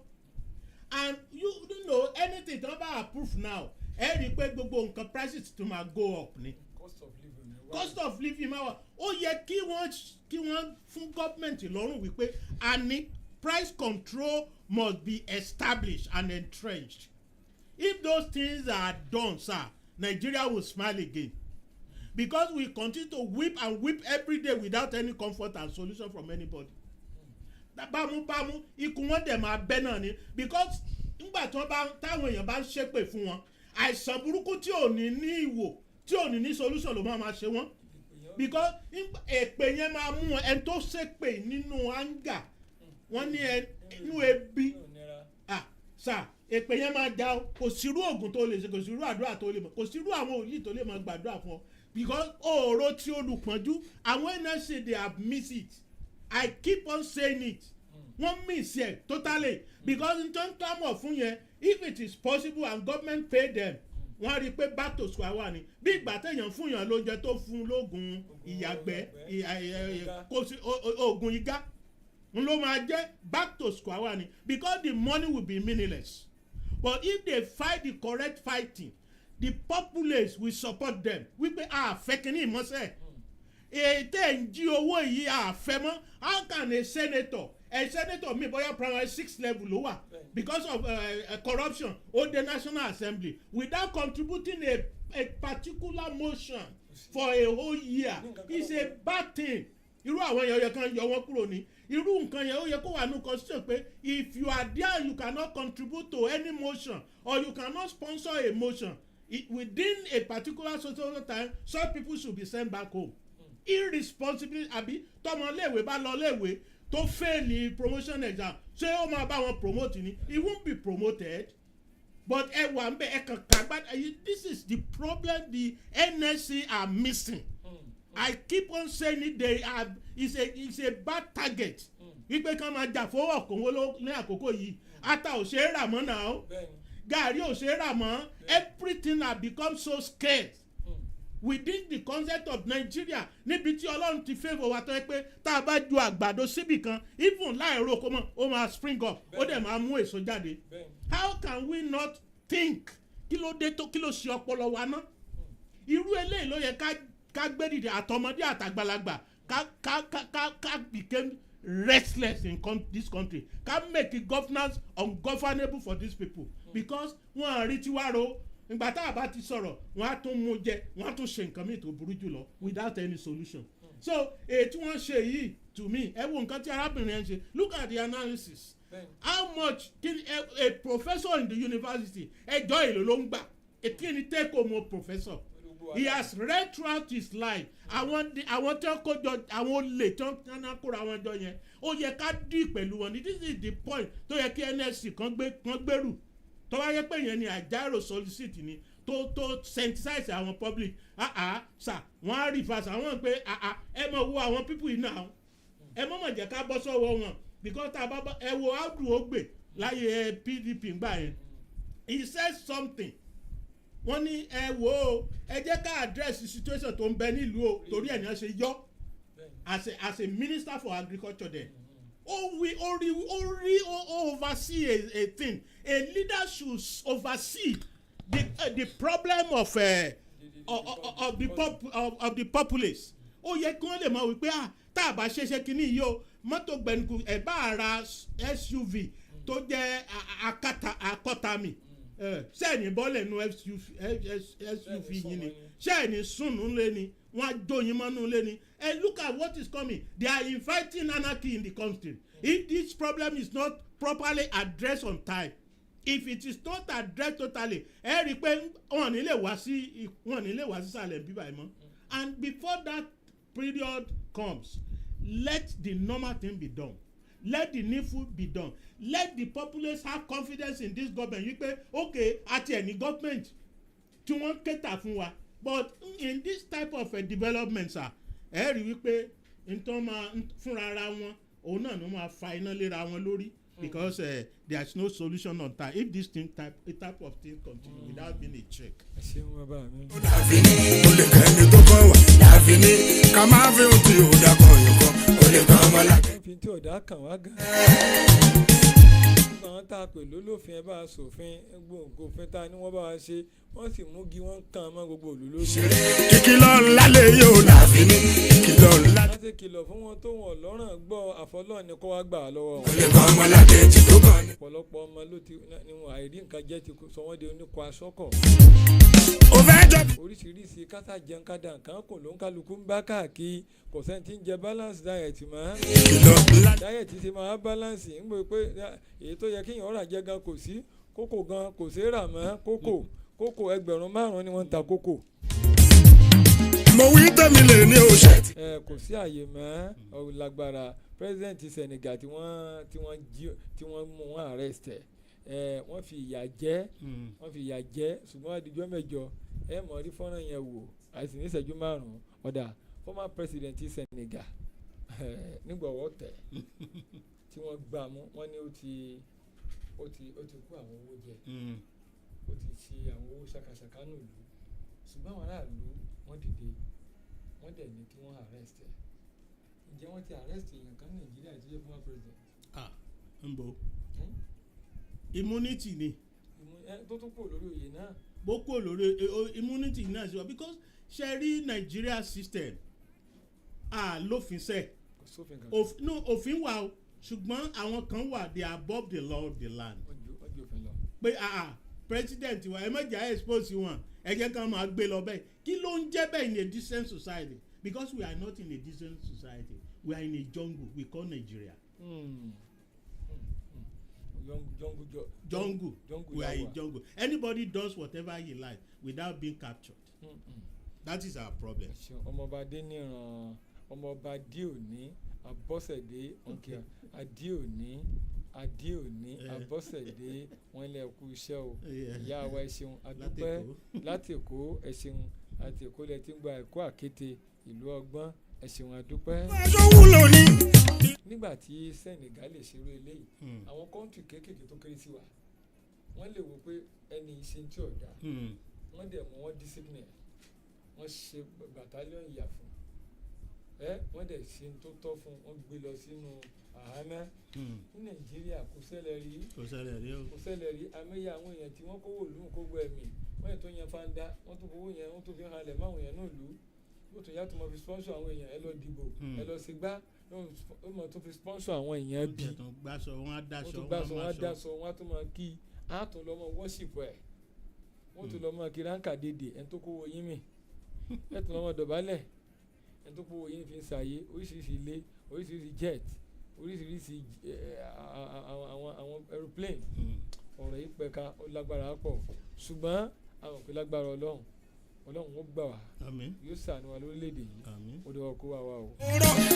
and you know anything tó bá approve now ẹ rí i pé gbogbo nǹkan prices tó máa go up ni cost of living máa wà ó yẹ kí wọ́n fún government lọ́rùn wípé àní price control must be established and entrenched. If those things are done, sir, Nigeria will smile again. Because we continue to weep and weep every day without any comfort and solution from anybody. Bámú ikú wọn dẹ̀ máa bẹ́ náà ni because nígbà tí táwọn èèyàn bá ń ṣépè fún wọn àìsàn burúkú tí ò ní ìwò tí ò ní solution ló máa ṣe wọ́n because èpè yẹn máa mú wọn ẹni tó ṣépè nínú anger wọ́n ní inú ebi sà èpè yẹn máa dá kò sírú oògùn tó lè ṣe kò sírú àdúrà tó lè mọ̀ kò sírú àwọn òyìn tó lè mọ̀ gbàdúrà fún ọ because òòró tí olùpọ́njú àwọn NSC they have missed it I keep on saying it wọ́n miss it totally because n tó ń tọ́mọ̀ fún yẹn if it is possible and government pay them wọ́n á rí i pé back to square one ni bí ìgbà téèyàn fún yàn lóúnjẹ tó fún lóògùn ìyàgbẹ́ oògùn igá n ló máa jẹ́ back to square one ni because the money will be meaningless but if they fight the correct fighting the populace will support them wípé àfẹ́ kínní ìmọ̀sẹ̀ ètè ń jí owó yìí àfẹ́ mọ́ how can a senator mi bóyá primary 6 level ló wà because of corruption ó dé National Assembly without contributing a particular motion for a whole year it's a bad thing irú àwọn èèyàn yẹ kan yọ wọ́n kúrò ní irú nǹkan yẹn ó yẹ kó wà ní constitution pé if you are there you cannot contribute to any motion or you cannot sponsor a motion within a particular social time some people should be sent back home irresponsibly àbí tọmọléèwé bá lọ léèwé tó fail ní promotion exam ṣé ó máa bá wọn promote ni he won't be promoted but ẹ wà ń bẹ ẹ kàn kàgbá this is the problem the NSC are missing. I keep on saying it they are it's a bad target wípé kán máa jà fowó ọ̀kọ̀wé ní àkókò yìí ata ò ṣe é rà mọ́ náà gàrí ò ṣe é rà mọ́ everything has become so scarce within the concept of Nigeria níbi tí Ọlọ́run ti favour wa tó yẹ pé tá a bá ju àgbàdo síbì kan even láì roko mọ́ ó máa spring up ó dẹ̀ máa mú èso jáde. How can we not think kí ló dé tó kí ló ṣe ọpọlọ wa ná? Irú eléyìí ló yẹ ká gbé dìde àtọmọdé àtàgbàlagbà ká became restless in this country ká make the governance ungovernable for these people because wọ́n á rí tiwa ro ìgbà tá a bá ti sọ̀rọ̀ wọ́n á tún mú jẹ wọ́n á tún ṣe nǹkan míì tó burú jùlọ without any solution. So èyí tí wọ́n ṣe yìí to me ẹ wo nǹkan tí arábìnrin yẹn ṣe look at the analysis how much a professor in the university ẹjọ́ èlò ló ń gbà kí ni take home professor. He has read throughout his life àwọn tí wọ́n kójọ àwọn olè tí wọ́n kóra wọn jọ yẹn ó yẹ ká dì pẹ̀lú wọn ni this is the point tó yẹ kí NSC kan gbèrú tó bá yẹ pé yẹn ni àjárò solicit ni tó sensitize àwọn public sà wọ́n á reverse àwọn pé ẹ mọ̀ wo àwọn people yìí náà ẹ mọ̀ jẹ́ ká bọ́ sọ́wọ́ wọn because tá a bá ẹ wo Abdu Ogbe láyé PDP gbà yẹn he said something wọ́n ní ẹ wò ó ẹ jẹ́ ká address the situation tó ń bẹ nílùú o torí ẹ̀ ní wọ́n ṣe yọ as a minister for agriculture there ó oversee a thing a leader should oversee the problem of the populace ó yẹ kí wọ́n lè mọ̀ wípé tá a bá ṣeṣe kínní yìí o mọ́tò gbẹ̀nukú ẹ̀ bá ra SUV tó jẹ́ akọ́tàmì sẹ́ẹ̀ni bọ́ọ̀lù ẹ̀nu SUV yìí ni sẹ́ẹ̀ni sùnù lé ni wọ́n á jóyin mọ́nú lé ni and look at what is coming they are inviting anarchy in the country if this problem is not properly addressed on time if it is not addressed totally ẹ rí i pé wọ́n ní lè wá sí sàlẹ̀ bíbá ẹ̀ mọ́ and before that period comes let the normal thing be done. Let the needful be done. Let the populace have confidence in this government. You say, okay, àti ẹni government tí wọ́n cater fún wa. But in this type of development, sir, ẹ rí wípé ntọ́ máa fúnra ara wọn òun náà ló máa fa iná léra wọn lórí because there is no solution on time if this type of thing continue without being a check. ẹ ṣeun bàbá mi. Dàfíní o lè kẹ́ni tó kọ́ wà. Dàfíní ká máa fi ohun tí ò dákọ̀ yìí kọ́ o lè kọ́ ọmọ láti. fi tí ọ̀dà kàn wá gan. àwọn tá a pè lólófin ẹ bá a ṣòfin gbòǹgbò òfin tá a ní wọ́n bá a ṣe wọ́n sì mú kí wọ́n kàn mọ́ gbogbo òlú lóṣù. ìkìlọ̀ ńlá lè yóò Dàfíní ìkìlọ̀ ńlá. láti kìlọ̀ fún wọn tó wọn lọ́rùn gbọ́ àfọlọ́ ni kó wá gbà á lọ́wọ́ wọn. o lè kọ́ ọmọ láti ti tó kàn ní. ọ̀pọ̀lọpọ̀ ọmọ ló ti ní wọn àìrí nǹkan jẹ́ ti sọ wọ́n di oníkó aṣọ́kọ̀. o fẹ́ jọ. oríṣiríṣi kátà jẹun kádà nǹkan kò ló ń kálukú ń bá káàkiri kò sẹ́ni tí ń jẹ balance diet mọ́. ìkìlọ̀ ńlá. diet ti máa balance ń gbé pé èyí tó yẹ kéèyàn ọ̀rà jẹ gan kò sí kókò gan kò sí rà mọ́ kókò ẹgbẹ̀rún 5 ni wọ́n ń ta kókò. mo wí tẹ̀mí lè ní oṣù. kò sí àyè mọ́ ọ̀làgbára president Senegal tí wọ́n mú wọn arrest wọ́n fi ìyà jẹ ṣùgbọ́n àdìjọ́ mẹ́jọ mọ̀ rí fọ́nrán yẹn wò àìsàn ní ìṣẹ́jú 5 ọ̀dà former president Senegal nígbà ọwọ́ tẹ̀ tí wọ́n gbà mú wọ́n ní ó ti kó àwọn owó jẹ ó ti ṣe àwọn owó ṣàkàṣàkà nù lù ṣùgbọ́n àwọn aráàlú wọ́n dìde wọ́n dẹ̀ ní kí wọ́n arrest ẹ̀ ǹjẹ́ wọ́n ti arrest èèyàn kan ní Nàìjíríà tó jẹ́ former president. ń bọ̀ immunity ni. tó tún kò lórí oyè náà. bó kò lórí immunity náà ṣe wá because ṣe rí Nigeria system lófin sẹ́ òfin wà o ṣùgbọ́n àwọn kan wà they are above the law of the land. pé president wa ẹ mọ̀jà expose wọn ẹ jẹ́ ká máa gbé lọ bẹ́ẹ̀ kí ló ń jẹ́ bẹ́ẹ̀ in a decent society because we are not in a decent society we are in a jungle we call Nigeria. Jungle. We are in jungle. Anybody does whatever he likes without being captured. That is our problem. ọmọọba Adéníran ọmọọba Adéòní Abọ́sẹ̀dé Adéòní Abọ́sẹ̀dé wọn lè kú iṣẹ́ o ìyá wa ẹ ṣeun adúpẹ́ láti Èkó ẹ ṣeun àti Èkó lẹ ti ń gba ẹ̀kọ́ àkété ìlú ọgbọ́n ẹ ṣeun adúpẹ́. nígbà tí Senegal lè ṣerú eléyìí àwọn kọ́ńtì kéékèèké tó kéré sí wa wọ́n lè wo pé ẹni ṣe tí ò dáa wọ́n dẹ̀ mú wọn discipline wọ́n ṣe bàtálíọ̀n ìyà fún wọ́n dẹ̀ ṣe tó tọ́ fún wọ́n gbé lọ sínú àhámọ́ ní Nàìjíríà kò ṣẹlẹ̀ rí amẹ́yẹ àwọn èèyàn tí wọ́n kówó lù kó gbọ́ ẹ̀mí wọ́n yẹn tó yan fanda wọ́n tó fowó yẹn wọ́n tó fi halẹ̀ máwọn èèyàn náà lù ó tún yàtọ̀ mọ́ fi sponsor àwọn èèyàn ẹ lọ dìbò ẹ lọ sí gbá ó mọ̀ tó fi sponsor àwọn èèyàn bí wọ́n tún gbàsọ wọn á dáṣọ wọn á tún máa kí á tún lọ́ mọ́ worship ẹ̀ wọ́n tún lọ́ mọ́ kí ránkà dédé ẹni tó kówó yín mi ẹ̀ tún lọ́ mọ́ dọ̀bálẹ̀ ẹni tó kówó yín fi ń ṣàyé oríṣiríṣi ilé oríṣiríṣi jet oríṣiríṣi àwọn aeroplane ọ̀rọ̀ yìí pẹ̀ka ó lágbára pọ̀ ṣùgbọ́n àwọn òpin lágbára ọlọ́run ó gbà wá yóò ṣàánú wa lórílẹ̀‐èdè yìí ó dọ̀wọ́ kó wá wá o.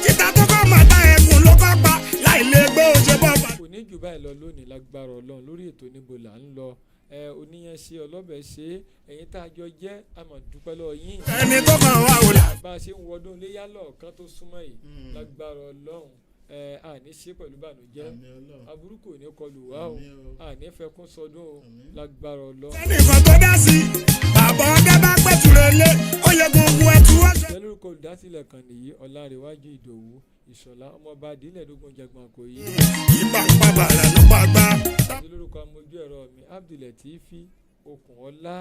títa tó kọ́ màtá ẹkùn ló kọ́ pa láì lè gbé oúnjẹ bọ́ bá. kò ní jù báyìí lọ lónìí lágbára ọlọ́run lórí ètò níbo là ń lọ oníyan ṣe ọlọ́bẹ̀ ṣe ẹ̀yin tá a jọ jẹ́ àmọ̀ dúpẹ́ lọ́wọ́ yín. ẹni tó kàn wá wò la. bá a ṣe ń wọdún léyà lọ́ọ̀kan tó súnmọ́ yìí lágbára ọlọ́run àní ṣe pẹ̀lú bànújẹ́ aburú kò ní kọlù wá o àní fẹkún sọdún o lágbára ọlọ́run. ẹnìkan tó dá sí bàbá ọdẹ bá pẹ̀tùrẹ́ lé ó yẹ gbogbo ẹtù wá. pẹ̀lú orúkọ olùdásílẹ̀ kan nìyí ọlárẹ̀wájú ìdòwú ìṣọ̀lá ọmọọba adílẹ̀dógún jẹgbọn kò yí. ìgbà pàbàrà ló pa gbá. lórúkọ amójú ẹ̀rọ mi Abd.Latifi okùn ọlá.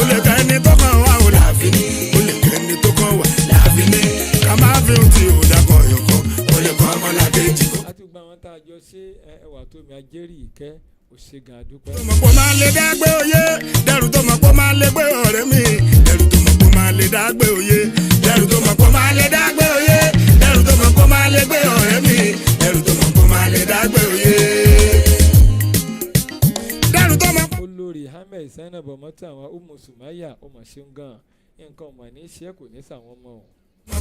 ó lè ka ẹni tó kàn wá o láàfin ní ó lè ka ẹni tó kàn wá láàfin ní ká máa fi ohun tí ò dákọ̀ yọ̀kọ̀ ó lè kọ́ ọmọlàkejì. láti gba àwọn tá a jọ ṣe ẹwà tó mi ajẹ́rì ìkẹ́ òṣègùn àdúpẹ́. tó mọ̀ pé máa lè dágbé oyé dẹ́rù tó mọ̀ pé máa lè gbé ọ̀rẹ́ mi dẹ́rù tó mọ̀ pé máa lè dágbé oyé dẹ́rù tó mọ̀ pé máa lè dágbé oyé dẹ́rù tó mọ̀ pé máa lè gbé ọ̀rẹ́ mi dẹ́rù tó mọ̀ pé máa lè dágbé oyé dẹ́rù tó mọ̀. olórí Ahmed Zainab ọmọọtí àwọn ọmọ Sùmáyà ọmọ ṣeun gan nǹkan ọmọ ní iṣẹ́ kò ní sàwọn ọmọ o.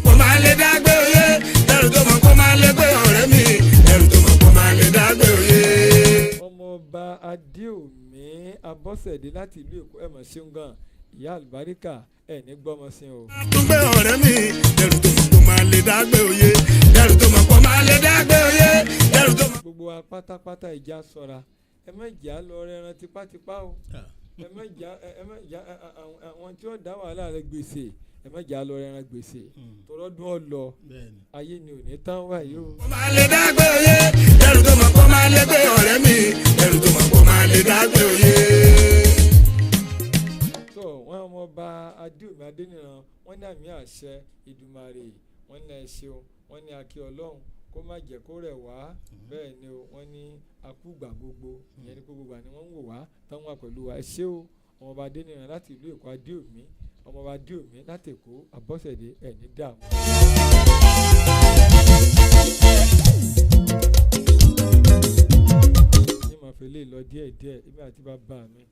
kó máa lè dágbé oyé dẹ́rù tó mọ̀ kó máa lè gbé ọ̀rẹ́ mi dẹ́rù tó mọ̀ kó máa lè dágbé oyé. ọmọọba Adéòmí Abọ́sẹ̀dé láti ìlú Èkó ẹ̀mọ̀ ṣeun gan ìyá àlùbáríkà ẹ̀ ní gbọ́mọ sí o. tún gbé ọ̀rẹ́ mi dẹ́rù tó mọ̀ kó máa lè dágbé oyé dẹ́rù tó mọ̀ kó máa lè dágbé oyé dẹ́rù tó mọ̀. gbogbo wa pátápátá ìjà ṣọ́ra ẹ má jà lọ rẹran tipátipá o ẹ má jà àwọn tí ó dá wàhálà rẹ gbèsè ẹ má jà lọ rẹran gbèsè tọrọdún ọlọ ayé ni ò ní tán wáyé o. kó máa lè dágbé oyé dẹ́rù tó mọ̀ kó máa lè gbé ọ̀rẹ́ mi dẹ́rù tó mọ̀ kó máa lè dágbé oyé. tó wọn ọmọọba Adéòmí Adéníran wọn ní àmì àṣẹ Ìdùmarè wọn ní ẹ ṣeun wọn ní akí Ọlọ́run kó má jẹ́ kó rẹ̀ wá bẹ́ẹ̀ ni o wọ́n ní akúgbà gbogbo ìyẹn ní gbogbo àni wọ́n ń wò wá táwọn wà pẹ̀lú wa ẹ ṣé o ọmọọba Adéníran láti ìlú Èkó Adéòmí ọmọọba Adéòmí láti Èkó Abọ́sẹ̀dé ẹ̀ ní dààmú. ní màá fi lè lọ díẹ̀díẹ̀ ibi àti bàbá mi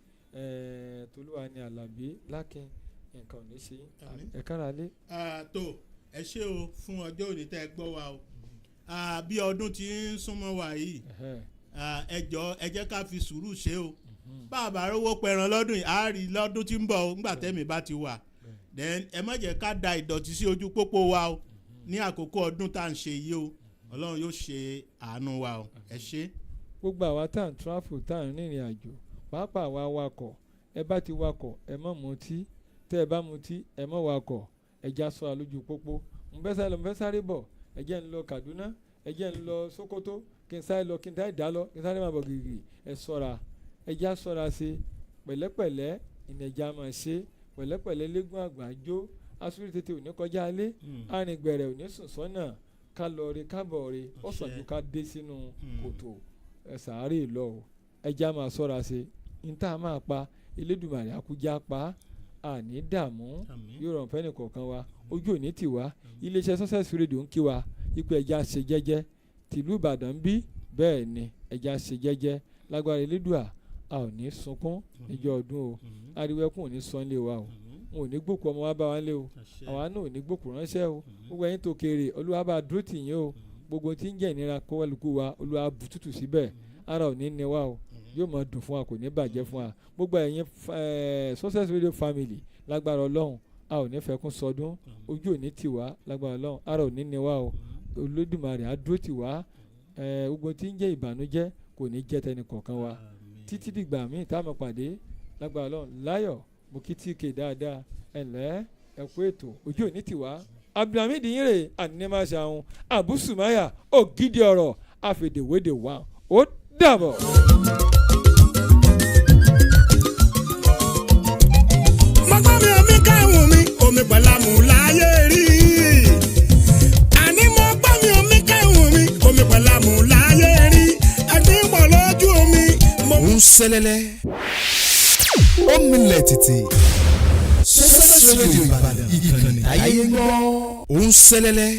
Tolúwa ni Àlàbí Lákin nǹkan ò ní ṣe ẹ kára lé. tó ẹ ṣé o fún ọjọ́ òní tẹ́ ẹ gbọ́ wa o bí ọdún tí ń súnmọ́ wa yìí ẹ jọ̀ọ́ ẹ jẹ́ ká fi sùúrù ṣe o bàbá rówó pẹran lọ́dún yìí á rí lọ́dún tí ń bọ̀ o ńgbà tẹ́mi bá ti wà then ẹ má jẹ́ ká da ìdọ̀tí sí ojú pópó wa o ní àkókò ọdún tá à ń ṣe yìí o Ọlọ́run yóò ṣe àánú wa o ẹ ṣé. gbogbo àwa tá à ń tráfù tá à ń rìnrìn àjò pàápàá àwa wakọ̀ ẹ bá ti wakọ̀ ẹ má mutí tẹ́ ẹ bá mutí ẹ má wakọ̀ ẹ já sọ àlójú pópó mo fẹ́ sáré bọ̀ ẹ jẹ́ ń lọ Kaduna ẹ jẹ́ ń lọ Sokoto kí n sáré lọ kí n sáré dá lọ kí n sáré máa bọ̀ gígì ẹ ṣọ́ra ẹ já ṣọ́ra ṣe pẹ̀lẹ́pẹ̀lẹ́ ìnẹ̀jà máa ṣe pẹ̀lẹ́pẹ̀lẹ́ lẹ́gùn àgbájó asúrì tètè ò ní kọjá alé arìngbẹ̀rẹ̀ ò ní sùn sọ́nà ká lọ rí kábọ̀ rí ó sàn ju ká dé sínú kòtò ẹ sàárè lọ o ẹ já máa ṣọ́ra ṣe ní tá a máa pa Elédùmarè àkújá pa àní dààmú yóò rọrùn fẹ́ni kọ̀ọ̀kan wa ojú òní tì wá iléeṣẹ́ Success Radio ń kí wa ipò ẹja ṣe jẹ́jẹ́ tìlú Ìbàdàn bí bẹ́ẹ̀ ni ẹja ṣe jẹ́jẹ́ lágbára Elédùà a ò ní sunkún níjọ́ ọdún o ariwo ẹkún ò ní sọ nílé wa o wọn ò ní gbòkú ọmọ wa bá wa lé o àwa náà ò ní gbòkú ránṣẹ́ o gbogbo ẹ̀yin tó kéré Olúwa bá dúró tì yín o gbogbo tí ń jẹ́ ìnira kọ́wálukú wa Olúwa bù tútù síbẹ̀ ara ò ní ní wa o yóò máa dùn fún wa kò ní bàjẹ́ fún wa gbogbo ẹ̀yin Success Radio family lágbára Ọlọ́run a ò ní fẹ́kún sọdún ojú ò ní tì wá lágbára Ọlọ́run ara ò ní ní wa o Olódùmarè á dúró tì wá gbogbo tí ń jẹ́ ìbànújẹ́ kò ní jẹ́ tẹnì kọ̀ọ̀kan wa títí dìgbà míì tá a máa pàdé lágbára Ọlọ́run láyọ̀ mo kí tí kè dáadáa ẹ̀lẹ́ ẹ̀kú ètò ojú òní tiwa Abd.Hameed yín rè Animashahun Abusumaya Ogidi ọ̀rọ̀ àfẹ̀dẹ̀wédè wa ó dàbọ̀. mọ́gbọ́n mi omi káwọn mi omi pẹ̀lámù láyé rí àní mọ́gbọ́n mi omi káwọn mi omi pẹ̀lámù láyé rí ẹgbẹ́ pọ̀ lójú omi. òun sẹ́lẹ̀lẹ̀ ó milẹ̀ títì sẹ́sẹ́ rédíò Ìbàdàn ìkànnì ayé ń gbọ́ òun sẹ́lẹ̀lẹ̀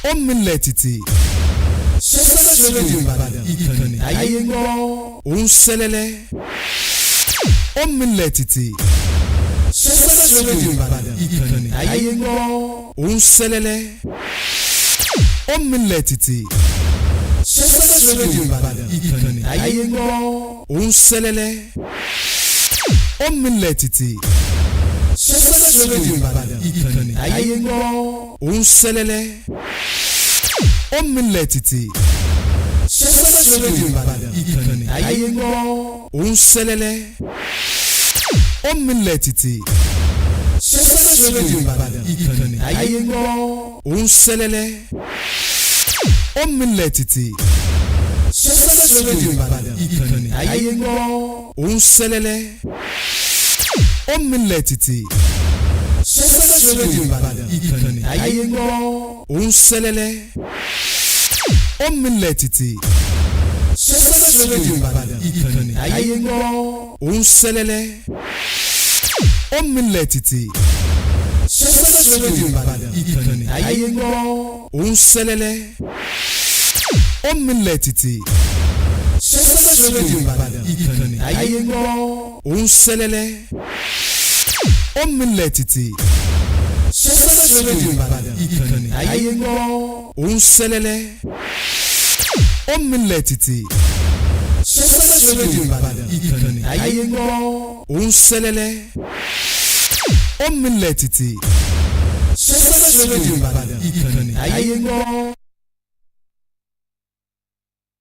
ó milẹ̀ títì sẹ́sẹ́ rédíò Ìbàdàn ìkànnì ayé ń gbọ́ òun sẹ́lẹ̀lẹ̀ ó milẹ̀ títì sẹ́sẹ́ rédíò Ìbàdàn ìkànnì ayé ń gbọ́ òun sẹ́lẹ̀lẹ̀ ó milẹ̀ títì sẹ́sẹ́ rédíò Ìbàdàn ìkànnì ayé ń gbọ́ òun sẹ́lẹ̀lẹ̀ ó milẹ̀ títì sẹ́sẹ́ rédíò Ìbàdàn ìkànnì ayé ń gbọ́ òun sẹ́lẹ̀lẹ̀ ó milẹ̀ títì sẹ́sẹ́ rédíò Ìbàdàn ìkànnì ayé ń gbọ́ òun sẹ́lẹ̀lẹ̀ ó milẹ̀ títì sẹ́sẹ́ rédíò Ìbàdàn ìkànnì ayé ń gbọ́ òun sẹ́lẹ̀lẹ̀ ó milẹ̀ títì sẹ́sẹ́ rédíò Ìbàdàn ìkànnì ayé ń gbọ́ òun sẹ́lẹ̀lẹ̀ ó milẹ̀ títì sẹ́sẹ́ rédíò Ìbàdàn ìkànnì ayé ń gbọ́ òun sẹ́lẹ̀lẹ̀ ó milẹ̀ títì sẹ́sẹ́ rédíò Ìbàdàn ìkànnì ayé ń gbọ́ òun sẹ́lẹ̀lẹ̀ ó milẹ̀ títì sẹ́sẹ́ rédíò Ìbàdàn ìkànnì ayé ń gbọ́ òun sẹ́lẹ̀lẹ̀ ó milẹ̀ títì sẹ́sẹ́ rédíò Ìbàdàn ìkànnì ayé ń gbọ́ òun sẹ́lẹ̀lẹ̀ ó milẹ̀ títì sẹ́sẹ́ rédíò Ìbàdàn ìkànnì ayé ń gbọ́ òun sẹ́lẹ̀lẹ̀ ó milẹ̀ títì sẹ́sẹ́ rédíò Ìbàdàn ìkànnì ayé ń gbọ́ òun sẹ́lẹ̀lẹ̀ ó milẹ̀ títì sẹ́sẹ́ rédíò Ìbàdàn ìkànnì ayé ń gbọ́